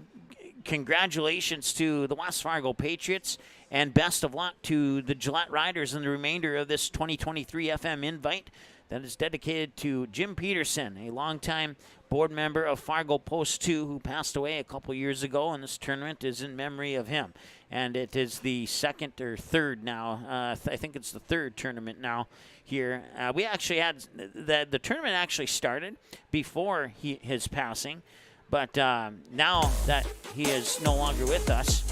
congratulations to the West Fargo Patriots, and best of luck to the Gillette Riders in the remainder of this 2023 FM Invite that is dedicated to Jim Peterson, a longtime board member of Fargo Post 2 who passed away a couple years ago, and this tournament is in memory of him. And it is the second or third now. I think it's the third tournament now here. We actually had the tournament actually started before his passing, but now that he is no longer with us,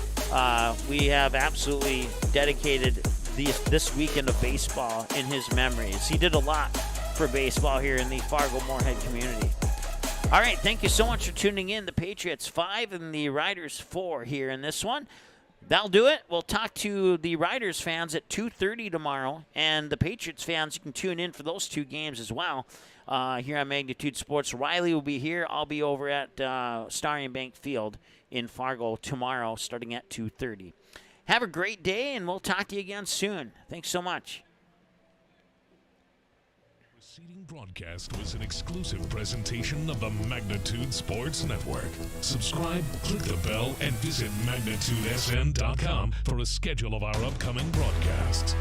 we have absolutely dedicated this weekend of baseball in his memories. He did a lot for baseball here in the Fargo Moorhead community. All right, thank you so much for tuning in. The Patriots 5 and the Riders 4 here in this one. That'll do it. We'll talk to the Riders fans at 2:30 tomorrow, and the Patriots fans, you can tune in for those 2 games as well here on Magnitude Sports. Riley will be here. I'll be over at Starion Bank Field in Fargo tomorrow starting at 2:30. Have a great day, and we'll talk to you again soon. Thanks so much. The preceding broadcast was an exclusive presentation of the Magnitude Sports Network. Subscribe, click the bell, and visit magnitudesn.com for a schedule of our upcoming broadcasts.